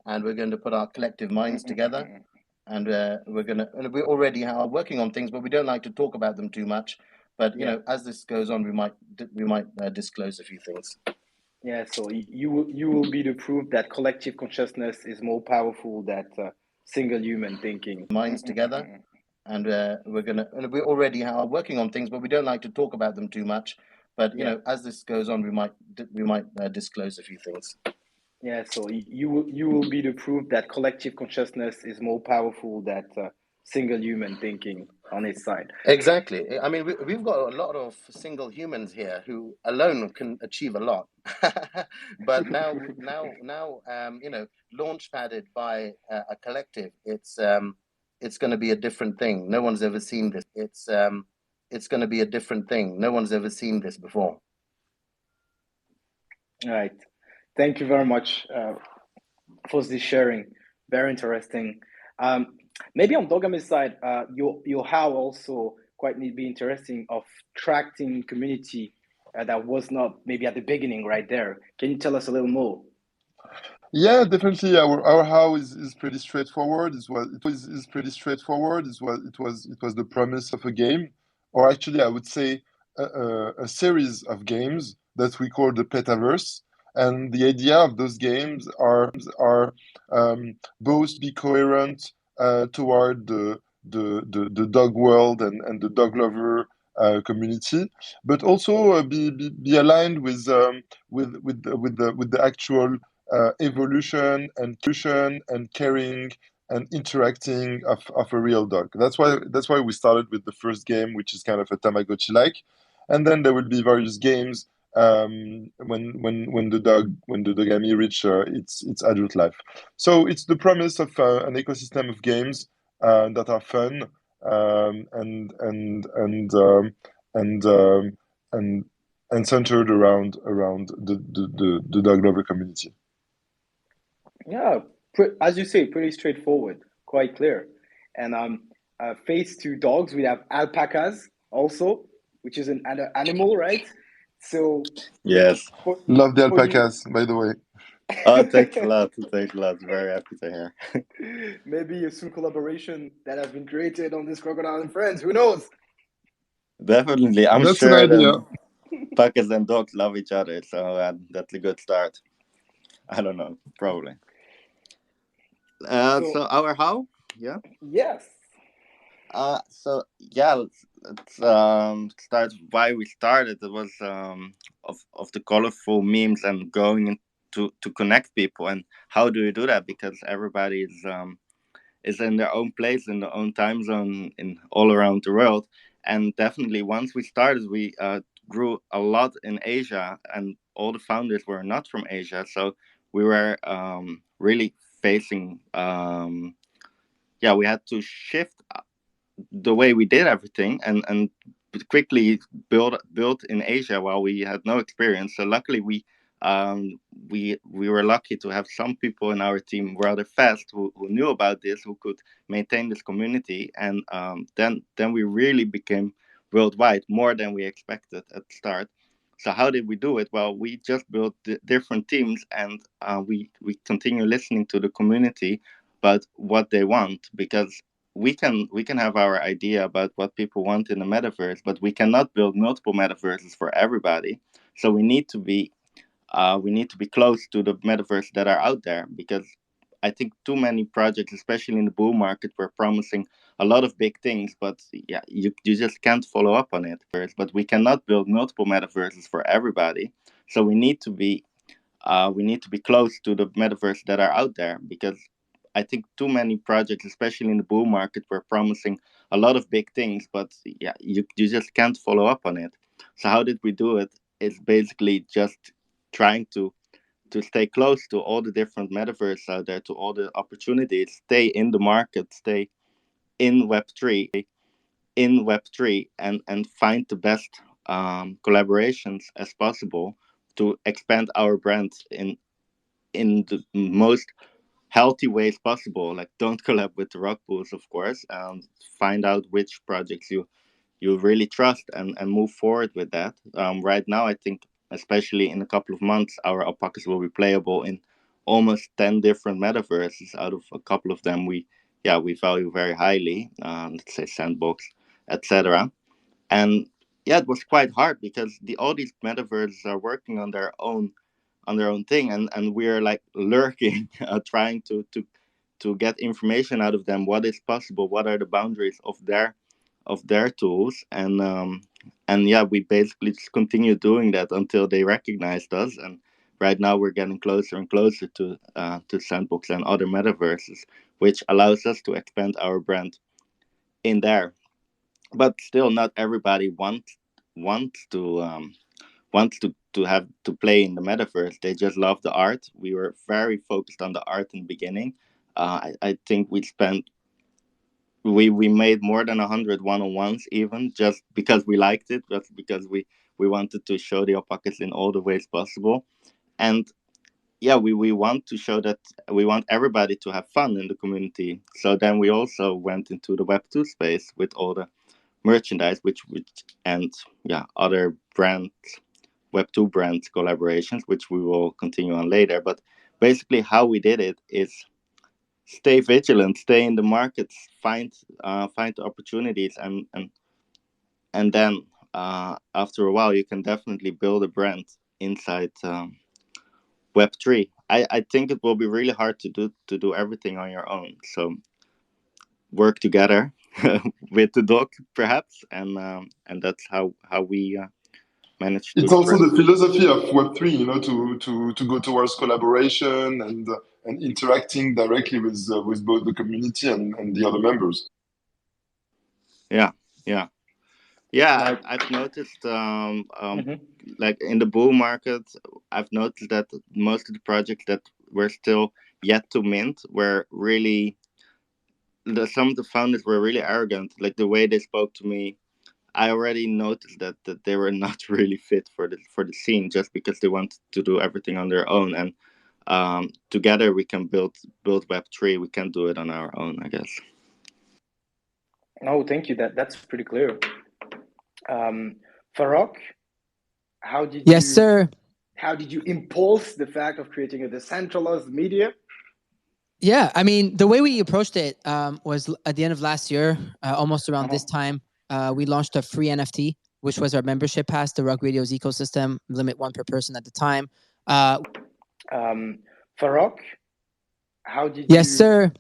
and we're going to put our collective minds together, and we already are working on things, but we don't like to talk about them too much. But as this goes on, we might disclose a few things. Yeah, so you will be the proof that collective consciousness is more powerful than single human thinking. Minds together. And we already are working on things, but we don't like to talk about them too much. But as this goes on, we might disclose a few things. Yeah, so you will be the proof that collective consciousness is more powerful than single human thinking on its side. Exactly. I mean, we've got a lot of single humans here who alone can achieve a lot. But now, launch padded by a collective, it's going to be a different thing. No one's ever seen this. It's going to be a different thing. No one's ever seen this before. All right. Thank you very much for this sharing. Very interesting. Maybe on Dogami's side, your how also quite need be interesting of attracting community that was not maybe at the beginning right there. Can you tell us a little more? Yeah, definitely. Our how is pretty straightforward. Is pretty straightforward. It was the premise of a game, or actually I would say a series of games that we call the Petaverse. And the idea of those games are both be coherent toward the dog world and the dog lover community, but also be aligned with the actual evolution and caring and interacting of a real dog. That's why we started with the first game, which is kind of a Tamagotchi-like, and then there will be various games when the dogami reach its adult life. So it's the promise of an ecosystem of games that are fun, and and centered around the dog lover community. Yeah, as you say, pretty straightforward, quite clear. And face to dogs, we have alpacas also, which is an animal, right? So Yes. for Love the for you, alpacas, by the way. Oh, thanks a lot. Thanks a lot. Very happy to hear. maybe a soon collaboration that has been created on this Crocodile and Friends. Who knows? Definitely. I'm That's an sure idea. the Packers and dogs love each other, so that's a good start. I don't know, probably. So So our how? Yeah. yes, So yeah, let's start why we started. It was of the colorful memes and going to connect people. And how do you do that? Because everybody is in their own place, in their own time zone, in all around the world. And definitely, once we started, we grew a lot in Asia, and all the founders were not from Asia, so we were really facing. Yeah, we had to shift the way we did everything and quickly built in Asia while we had no experience. So luckily um, we were lucky to have some people in our team rather fast who knew about this, who could maintain this community, and then we really became worldwide more than we expected at the start. So how did we do it? Well, we just built different teams, and we continue listening to the community about what they want, because we can have our idea about what people want in the metaverse, but we cannot build multiple metaverses for everybody. So we need to be close to the metaverse that are out there, because I think too many projects, especially in the bull market, were promising a lot of big things, but yeah, you just can't follow up on it. But we cannot build multiple metaverses for everybody. So we need to be close to the metaverse that are out there, because I think too many projects, especially in the bull market, were promising a lot of big things, but yeah, you just can't follow up on it. So how did we do it? It's basically just trying to stay close to all the different metaverses out there, to all the opportunities, stay in the market, stay in Web3, and find the best collaborations as possible to expand our brand in the most healthy ways possible. Like, don't collab with the rock pools, of course. Find out which projects you really trust, and move forward with that. Right now, I think, especially in a couple of months, our alpacas will be playable in almost 10 different metaverses. Out of a couple of them, we value very highly. Let's say Sandbox, etc. And yeah, it was quite hard, because all these metaverses are working on their own thing, and we're like lurking, trying to get information out of them, what is possible, what are the boundaries of their tools, and yeah, we basically just continue doing that until they recognized us. And right now we're getting closer and closer to Sandbox and other metaverses, which allows us to expand our brand in there. But still, not everybody wants to have to play in the metaverse. They just love the art. We were very focused on the art in the beginning. I think we made more than 100 one-on-ones, even just because we liked it, just because we wanted to show the alpacas in all the ways possible. And yeah, we want to show that we want everybody to have fun in the community. So then we also went into the Web2 space with all the merchandise, which and yeah, other brands, Web2 brands collaborations, which we will continue on later. But basically, how we did it is stay vigilant, stay in the markets, find opportunities, and then after a while, you can definitely build a brand inside Web3. I think it will be really hard to do everything on your own. So work together with the dog, perhaps, and that's how we manage to It's also spread. the philosophy of Web3, to go towards collaboration and interacting directly with both the community and the other members. Yeah, yeah. Yeah, I've, like I've noticed, mhm. like in the bull market, I've noticed that most of the projects that were still yet to mint were really some of the founders were really arrogant. Like the way they spoke to me, I already noticed that they were not really fit for the scene just because they wanted to do everything on their own. And together we can build Web3. We can do it on our own, I guess. Oh, thank you. That's pretty clear. Farok, how did Yes, you sir. how did you impulse the fact of creating a decentralized media? Yeah, I mean, the way we approached it was at the end of last year, almost around this time, we launched a free NFT, which was our membership pass to Rug Radio's ecosystem, limit one per person at the time. Farok, how did Yes, you sir.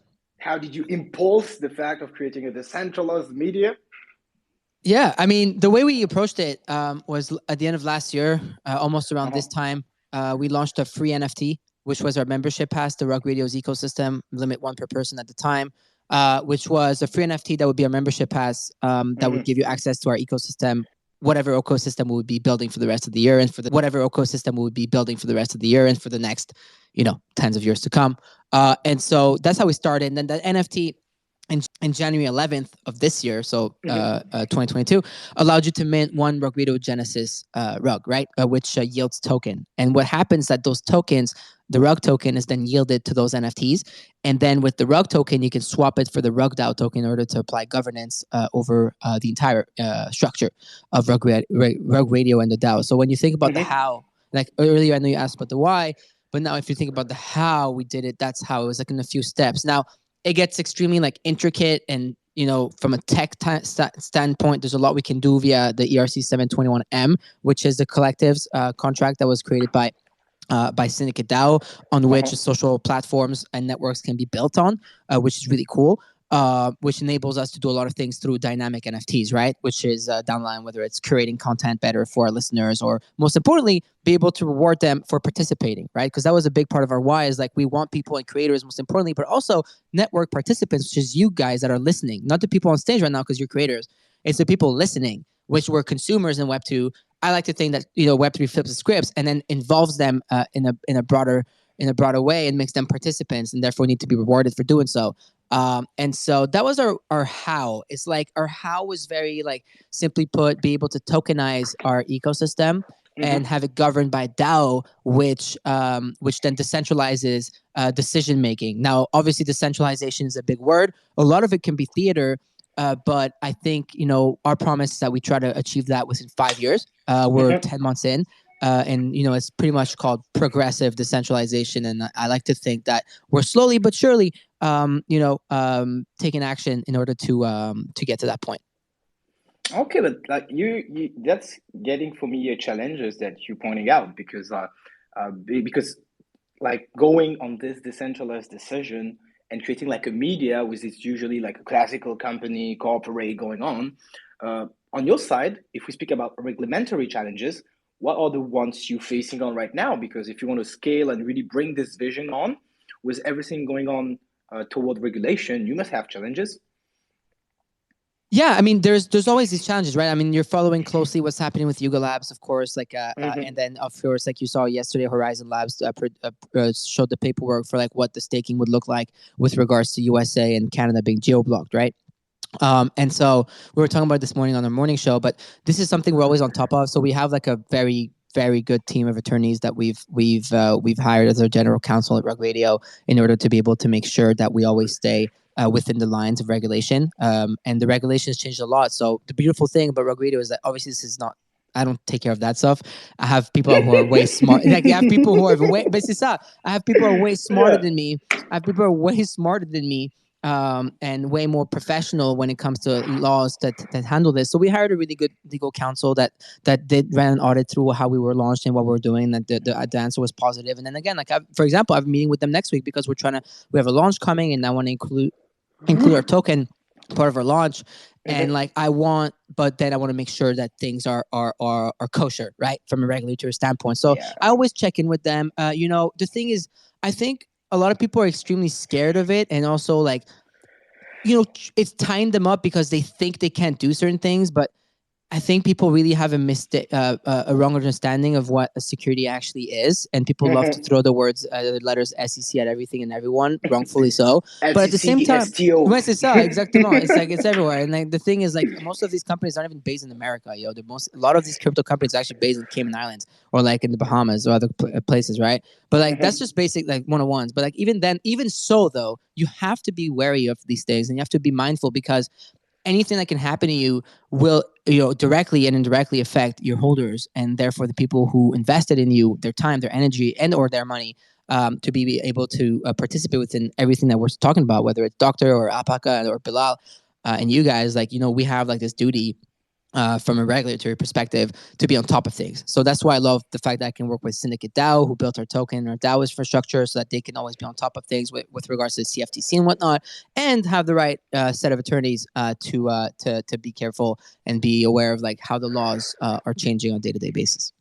how did you impulse the fact of creating a decentralized media? Yeah, I mean, the way we approached it was at the end of last year, almost around this time, we launched a free NFT, which was our membership pass to Rug Radio's ecosystem, limit one per person at the time, which was a free NFT that would be our membership pass that would give you access to our ecosystem, whatever ecosystem we would be building for the rest of the year, and for the next, tens of years to come. And so that's how we started. And then the NFT in January 11th of this year, so 2022, allowed you to mint one Rug Radio Genesis rug, right? Which yields token. And what happens that those tokens, the rug token is then yielded to those NFTs. And then with the rug token, you can swap it for the rug DAO token in order to apply governance over the entire structure of Rug Radio and the DAO. So when you think about the how, like earlier, I know you asked about the why, but now if you think about the how we did it, that's how it was like in a few steps. Now, it gets extremely like intricate, and from a tech standpoint, there's a lot we can do via the ERC 721M, which is the collectives contract that was created by Syndicate DAO, on which social platforms and networks can be built on, which is really cool. Which enables us to do a lot of things through dynamic NFTs, right? Which is down the line, whether it's curating content better for our listeners, or most importantly, be able to reward them for participating, right? Because that was a big part of our why, is like we want people and creators, most importantly, but also network participants, which is you guys that are listening, not the people on stage right now because you're creators. It's the people listening, which were consumers in Web2. I like to think that Web3 flips the scripts and then involves them in a broader way and makes them participants, and therefore need to be rewarded for doing so. And so that was our how. It's like our how was very like simply put, be able to tokenize our ecosystem and have it governed by DAO, which then decentralizes decision making. Now, obviously, decentralization is a big word. A lot of it can be theater, but I think our promise is that we try to achieve that within 5 years. We're 10 months in. And it's pretty much called progressive decentralization, and I like to think that we're slowly but surely, taking action in order to get to that point. Okay, but like you that's getting for me challenges that you're pointing out, because like going on this decentralized decision and creating like a media, which is usually like a classical company corporate going on your side, if we speak about regulatory challenges, what are the ones you're facing on right now? Because if you want to scale and really bring this vision on with everything going on toward regulation, you must have challenges. Yeah, I mean, there's always these challenges, right? I mean, you're following closely what's happening with Yuga Labs, of course, like, and then of course, like you saw yesterday, Horizon Labs showed the paperwork for like what the staking would look like with regards to USA and Canada being geo-blocked, right? And so we were talking about this morning on our morning show, but this is something we're always on top of. So we have like a very, very good team of attorneys that we've hired as our general counsel at Rug Radio in order to be able to make sure that we always stay within the lines of regulation. And the regulations changed a lot. So the beautiful thing about Rug Radio is that obviously this is not, I don't take care of that stuff. I have people who are way smart. Like, I have people who are way, but it's that. I have people who are way smarter than me. And way more professional when it comes to laws that handle this. So we hired a really good legal counsel that ran an audit through how we were launched and what we were doing. That the answer was positive. And then again, like for example, I have a meeting with them next week because we have a launch coming, and I want to include our token part of our launch. And like but then I want to make sure that things are kosher, right, from a regulatory standpoint. So I always check in with them. The thing is, I think a lot of people are extremely scared of it, and also like, it's tying them up because they think they can't do certain things. But I think people really have a wrong understanding of what a security actually is, and people love to throw the letters SEC at everything and everyone, wrongfully so. But at the same FCC, time, STO. ouais, c'est ça, exactement. It's like it's everywhere, and like the thing is, like most of these companies aren't even based in America. A lot of these crypto companies are actually based in Cayman Islands or like in the Bahamas or other places, right? But like that's just basic like 101s. But like even then, even so though, you have to be wary of these things, and you have to be mindful because anything that can happen to you will directly and indirectly affect your holders, and therefore the people who invested in you, their time, their energy, and or their money, to be able to participate within everything that we're talking about, whether it's Doctor or Alpaca or Bilal, and you guys, like we have like this duty from a regulatory perspective to be on top of things. So that's why I love the fact that I can work with Syndicate DAO, who built our token, our DAO infrastructure, so that they can always be on top of things with regards to the CFTC and whatnot, and have the right set of attorneys to be careful and be aware of like how the laws are changing on a day-to-day basis.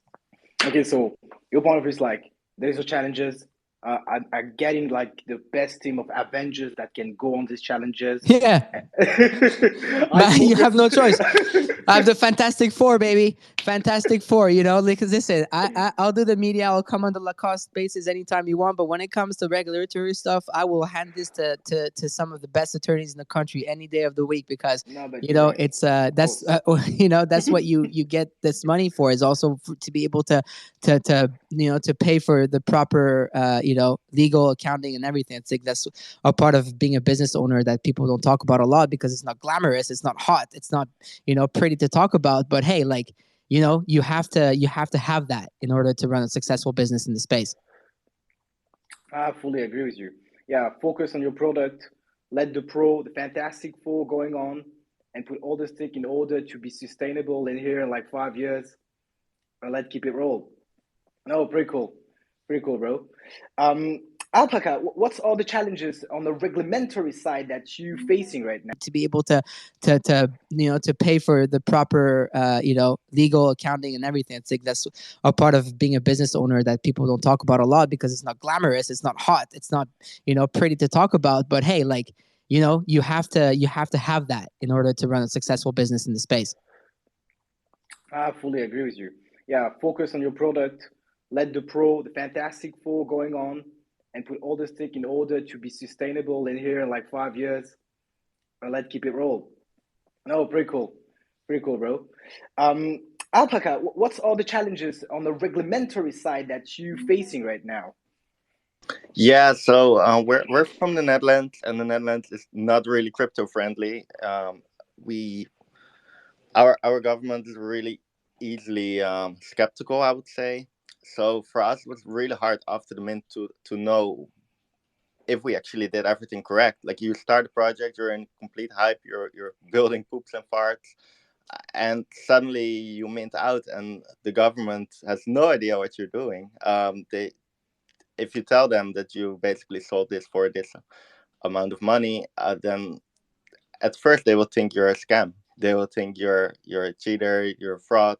Okay, so your point of view is like there's no challenges. Are getting like the best team of Avengers that can go on these challenges. Yeah. You have no choice. I have the Fantastic Four, baby. Fantastic Four, because listen, I'll do the media. I'll come on the Lacoste basis anytime you want. But when it comes to regulatory stuff, I will hand this to some of the best attorneys in the country any day of the week, because it's that's what you get this money for, is also to be able to pay for the proper legal accounting and everything. It's like that's a part of being a business owner that people don't talk about a lot, because it's not glamorous, it's not hot, it's not pretty to talk about. But hey, like you have to have that in order to run a successful business in the space. I fully agree with you. Yeah, focus on your product. Let the Fantastic Four going on, and put all the stick in order to be sustainable in here in like 5 years, and let's keep it roll. No, pretty cool, bro. Alpaca, what's all the challenges on the regulatory side that you're facing right now? To be able to pay for the proper legal accounting and everything. It's like that's a part of being a business owner that people don't talk about a lot, because it's not glamorous, it's not hot, it's not pretty to talk about. But hey, like you have to have that in order to run a successful business in the space. I fully agree with you. Yeah, focus on your product. Let the Fantastic Four going on, and put all the stick in order to be sustainable in here in like 5 years, and let's keep it roll. No, pretty cool, bro. Alpaca, what's all the challenges on the regulatory side that you're facing right now? Yeah, so we're from the Netherlands, and the Netherlands is not really crypto friendly. Our government is really easily skeptical, I would say. So for us, it was really hard after the mint to know if we actually did everything correct. Like, you start a project, you're in complete hype, you're building poops and farts, and suddenly you mint out, and the government has no idea what you're doing. If you tell them that you basically sold this for this amount of money, then at first they will think you're a scam. They will think you're a cheater, you're a fraud.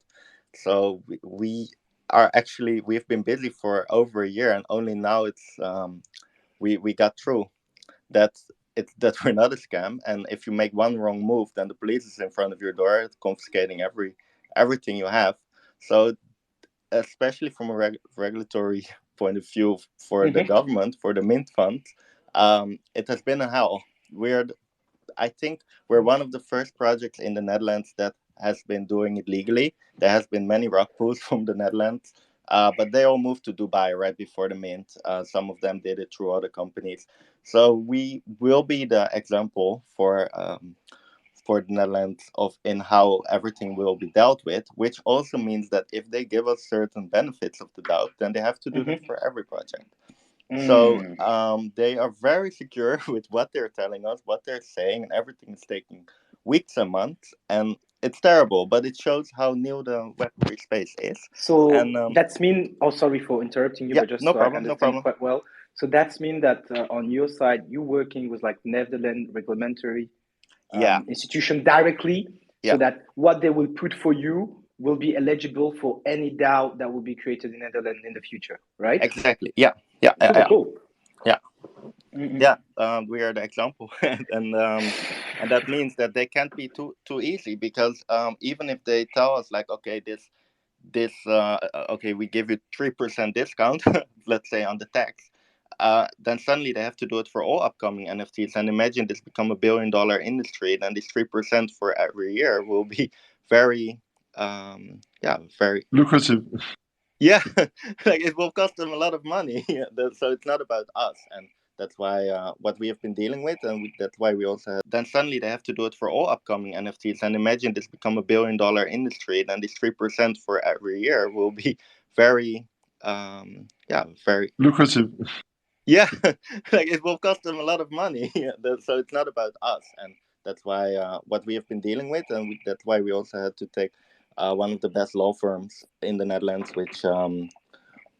So we've been busy for over a year, and only now it's we got through that we're not a scam. And if you make one wrong move, then the police is in front of your door, confiscating everything you have. So especially from a regulatory point of view for the government, for the mint fund, it has been a hell. I think we're one of the first projects in the Netherlands that has been doing it legally. There has been many rug pulls from the Netherlands, but they all moved to Dubai right before the mint. Some of them did it through other companies. So we will be the example for the Netherlands in how everything will be dealt with, which also means that if they give us certain benefits of the doubt, then they have to do that for every project. So they are very secure with what they're telling us, what they're saying, and everything is taking weeks and months, and it's terrible. But it shows how new the Web3 space is. So that's mean. Oh, sorry for interrupting you, yeah, but just no so problem, I understand quite well. So that's mean that on your side, you're working with like Netherlands regulatory institution directly, so that what they will put for you will be eligible for any DAO that will be created in Netherlands in the future, right? Exactly. Yeah. Cool. Yeah. Yeah, we are the example, and that means that they can't be too easy, because even if they tell us like, okay, this okay, we give you 3% discount, let's say on the tax, then suddenly they have to do it for all upcoming NFTs. And imagine this become $1 billion industry, then this 3% for every year will be very, yeah, very lucrative. yeah, like it will cost them a lot of money. Yeah, so it's not about us, and that's why what we have been dealing with, and that's why we also have. Then suddenly they have to do it for all upcoming NFTs, and imagine this become $1 billion industry, then this 3% for every year will be very, yeah, very Lucrative. yeah, like it will cost them a lot of money. Yeah, so it's not about us, and that's why what we have been dealing with, and that's why we also had to take one of the best law firms in the Netherlands,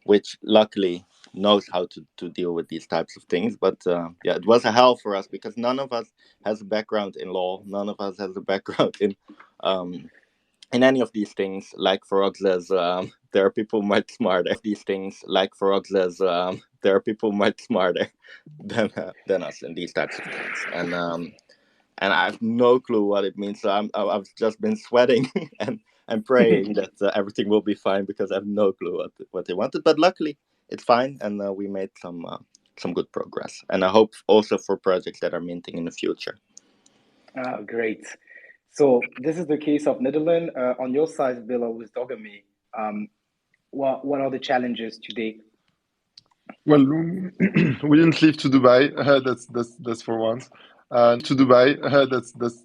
which luckily knows how to deal with these types of things. But yeah, it was a hell for us, because none of us has a background in law, none of us has a background um, in any of these things. Like Farag says, there are people much smarter. These things, like Farag says, there are people much smarter than us in these types of things, and I have no clue what it means. So I've just been sweating and praying that everything will be fine, because I have no clue what they wanted. But luckily, it's fine, and we made some good progress. And I hope also for projects that are minting in the future. Great. So this is the case of Netherlands. On your side, Villa with Dogamy, what are the challenges today? Well, we didn't leave to Dubai. That's for once. To Dubai.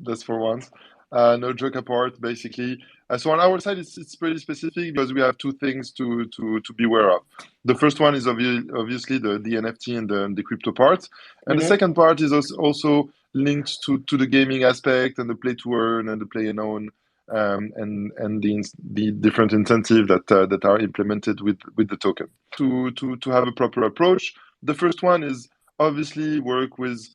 That's for once. No joke apart, basically. So on our side, it's pretty specific, because we have two things to be aware of. The first one is obviously the NFT and the crypto part, and the second part is also linked to the gaming aspect and the play to earn and the play and own, and the different incentives that are implemented with the token. To have a proper approach, the first one is obviously work with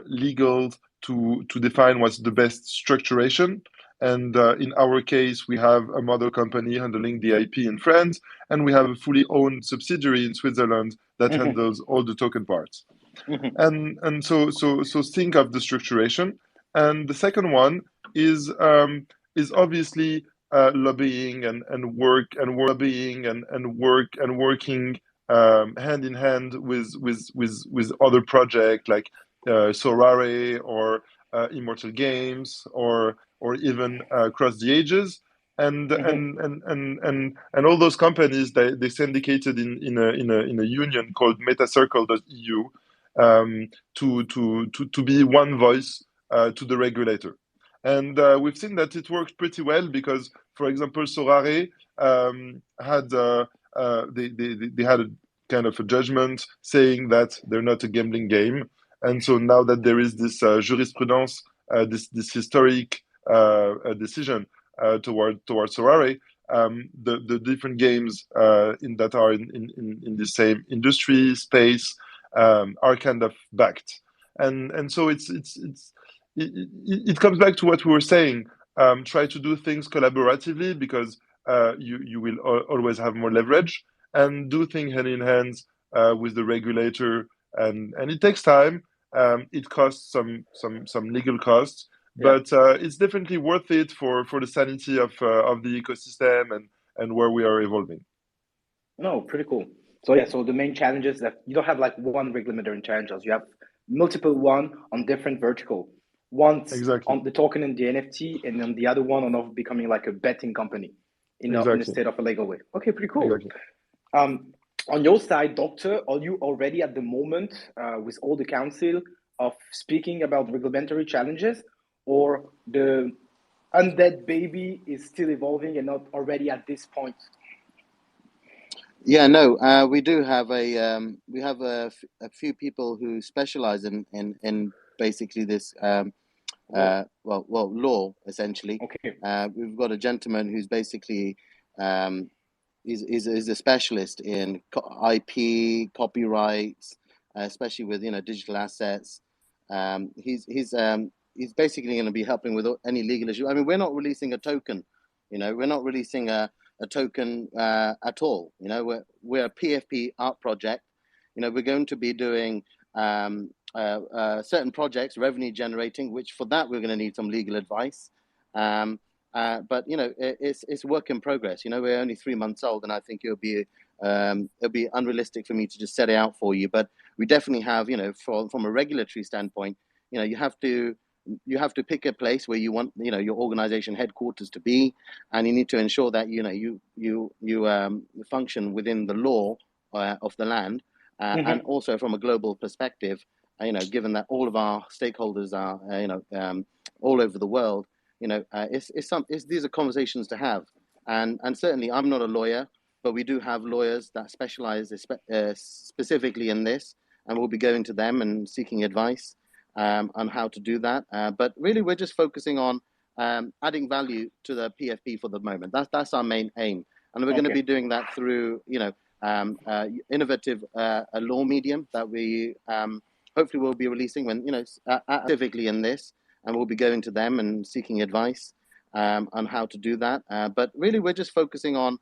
legal to define what's the best structuration. And in our case, we have a mother company handling the IP in France, and we have a fully owned subsidiary in Switzerland that handles all the token parts. And so think of the structuration. And the second one is obviously lobbying and working hand in hand with other projects like Sorare or Immortal Games or even Cross the Ages. And all those companies, they syndicated in a union called metacircle.eu, to be one voice to the regulator. And we've seen that it worked pretty well, because, for example, Sorare had they had a kind of a judgment saying that they're not a gambling game. And so now that there is this jurisprudence, this historic decision towards Sorare, the different games that are in the same industry space are kind of backed, and so it comes back to what we were saying. Try to do things collaboratively, because you will always have more leverage, and do things hand in hand with the regulator, and it takes time. It costs some legal costs, but it's definitely worth it for the sanity of the ecosystem and where we are evolving. No, pretty cool. So yeah, so the main challenge is that you don't have like one regulator in challenges. You have multiple one on different vertical. Once Exactly. on the token and the NFT, and then the other one on becoming like a betting company in a state of a legal way. Okay, pretty cool. Exactly. On your side, Doctor, are you already at the moment with all the council of speaking about regulatory challenges, or the undead baby is still evolving and not already at this point? Yeah, no, we do have a few people who specialize in basically this law essentially. Okay. We've got a gentleman who's basically is a specialist in IP, copyrights, especially with digital assets. He's basically going to be helping with any legal issue. I mean, we're not releasing a token, we're not releasing a token at all. We're a PFP art project. We're going to be doing certain projects, revenue generating, which for that we're going to need some legal advice. But it's work in progress. We're only 3 months old, and I think it'll be unrealistic for me to just set it out for you. But we definitely have, from a regulatory standpoint, you have to pick a place where you want, your organization headquarters to be, and you need to ensure that you function within the law of the land, and also from a global perspective. Given that all of our stakeholders are, all over the world, these are conversations to have, and certainly I'm not a lawyer, but we do have lawyers that specialize specifically in this, and we'll be going to them and seeking advice on how to do that. But really, we're just focusing on adding value to the PFP for the moment. That's our main aim, and we're going to be doing that through innovative law medium that we hopefully will be releasing when specifically in this, and we'll be going to them and seeking advice on how to do that. But really, we're just focusing on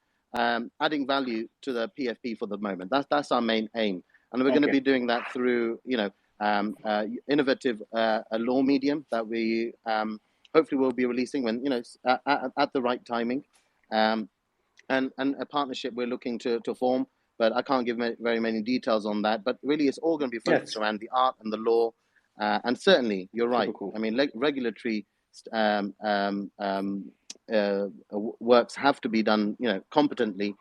adding value to the PFP for the moment. That's our main aim, and we're going to be doing that through innovative law medium that we hopefully will be releasing when at the right timing, and a partnership we're looking to form. But I can't give very many details on that. But really, it's all going to be focused around the art and the law. And certainly, you're right. Cool. I mean, regulatory works have to be done, competently,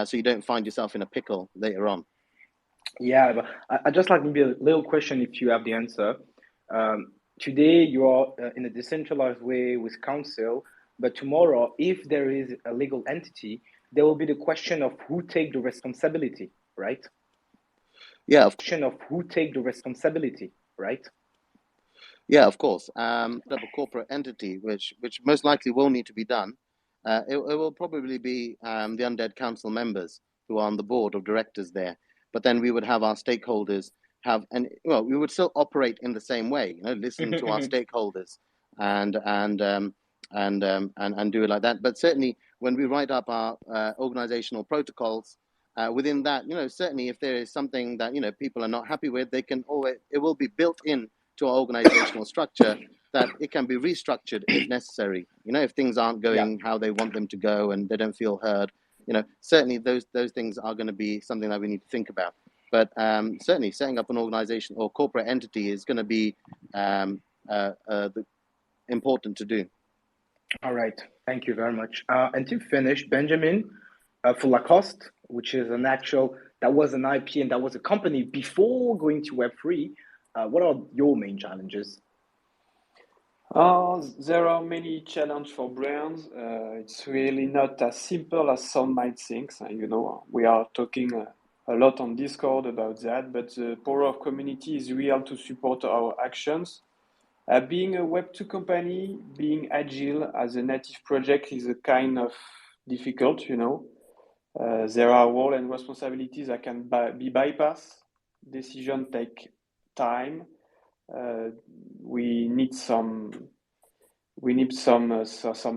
so you don't find yourself in a pickle later on. Yeah, but I just like maybe a little question if you have the answer. Today, you are in a decentralized way with council, but tomorrow, if there is a legal entity, there will be the question of who take the responsibility, right? Yeah. Question of who take the responsibility, right? Yeah, of course. A corporate entity, which most likely will need to be done. It will probably be the Undead Council members who are on the board of directors there. But then we would have our stakeholders we would still operate in the same way, listen to our stakeholders and do it like that. But certainly, when we write up our organizational protocols, within that, certainly if there is something that people are not happy with, it will be built in to our organizational structure that it can be restructured if necessary. If things aren't going how they want them to go and they don't feel heard, certainly those things are going to be something that we need to think about. But certainly setting up an organization or corporate entity is going to be important to do. All right. Thank you very much. And to finish, Benjamin, for Lacoste, which is that was an IP and that was a company before going to Web3, what are your main challenges? There are many challenges for brands. It's really not as simple as some might think. We are talking a lot on Discord about that, but the power of community is real to support our actions. Being a Web2 company, being agile as a native project is a kind of difficult, There are roles and responsibilities that can be bypassed. Decisions take time. We need some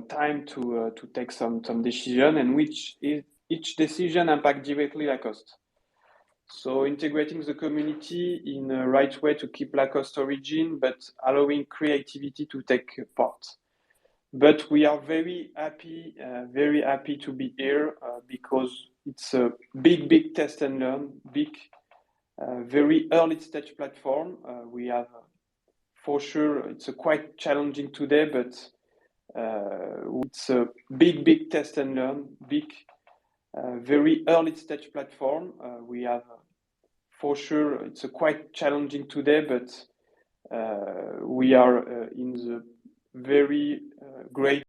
time to take some decision, and each decision impact directly Lacoste. So integrating the community in the right way to keep Lacoste origin, but allowing creativity to take part. But we are very happy to be here because it's a big test and learn, very early stage platform. We have, for sure, it's quite challenging today, but it's a big test and learn, very early stage platform. We have, for sure, it's quite challenging today, but we are in the very great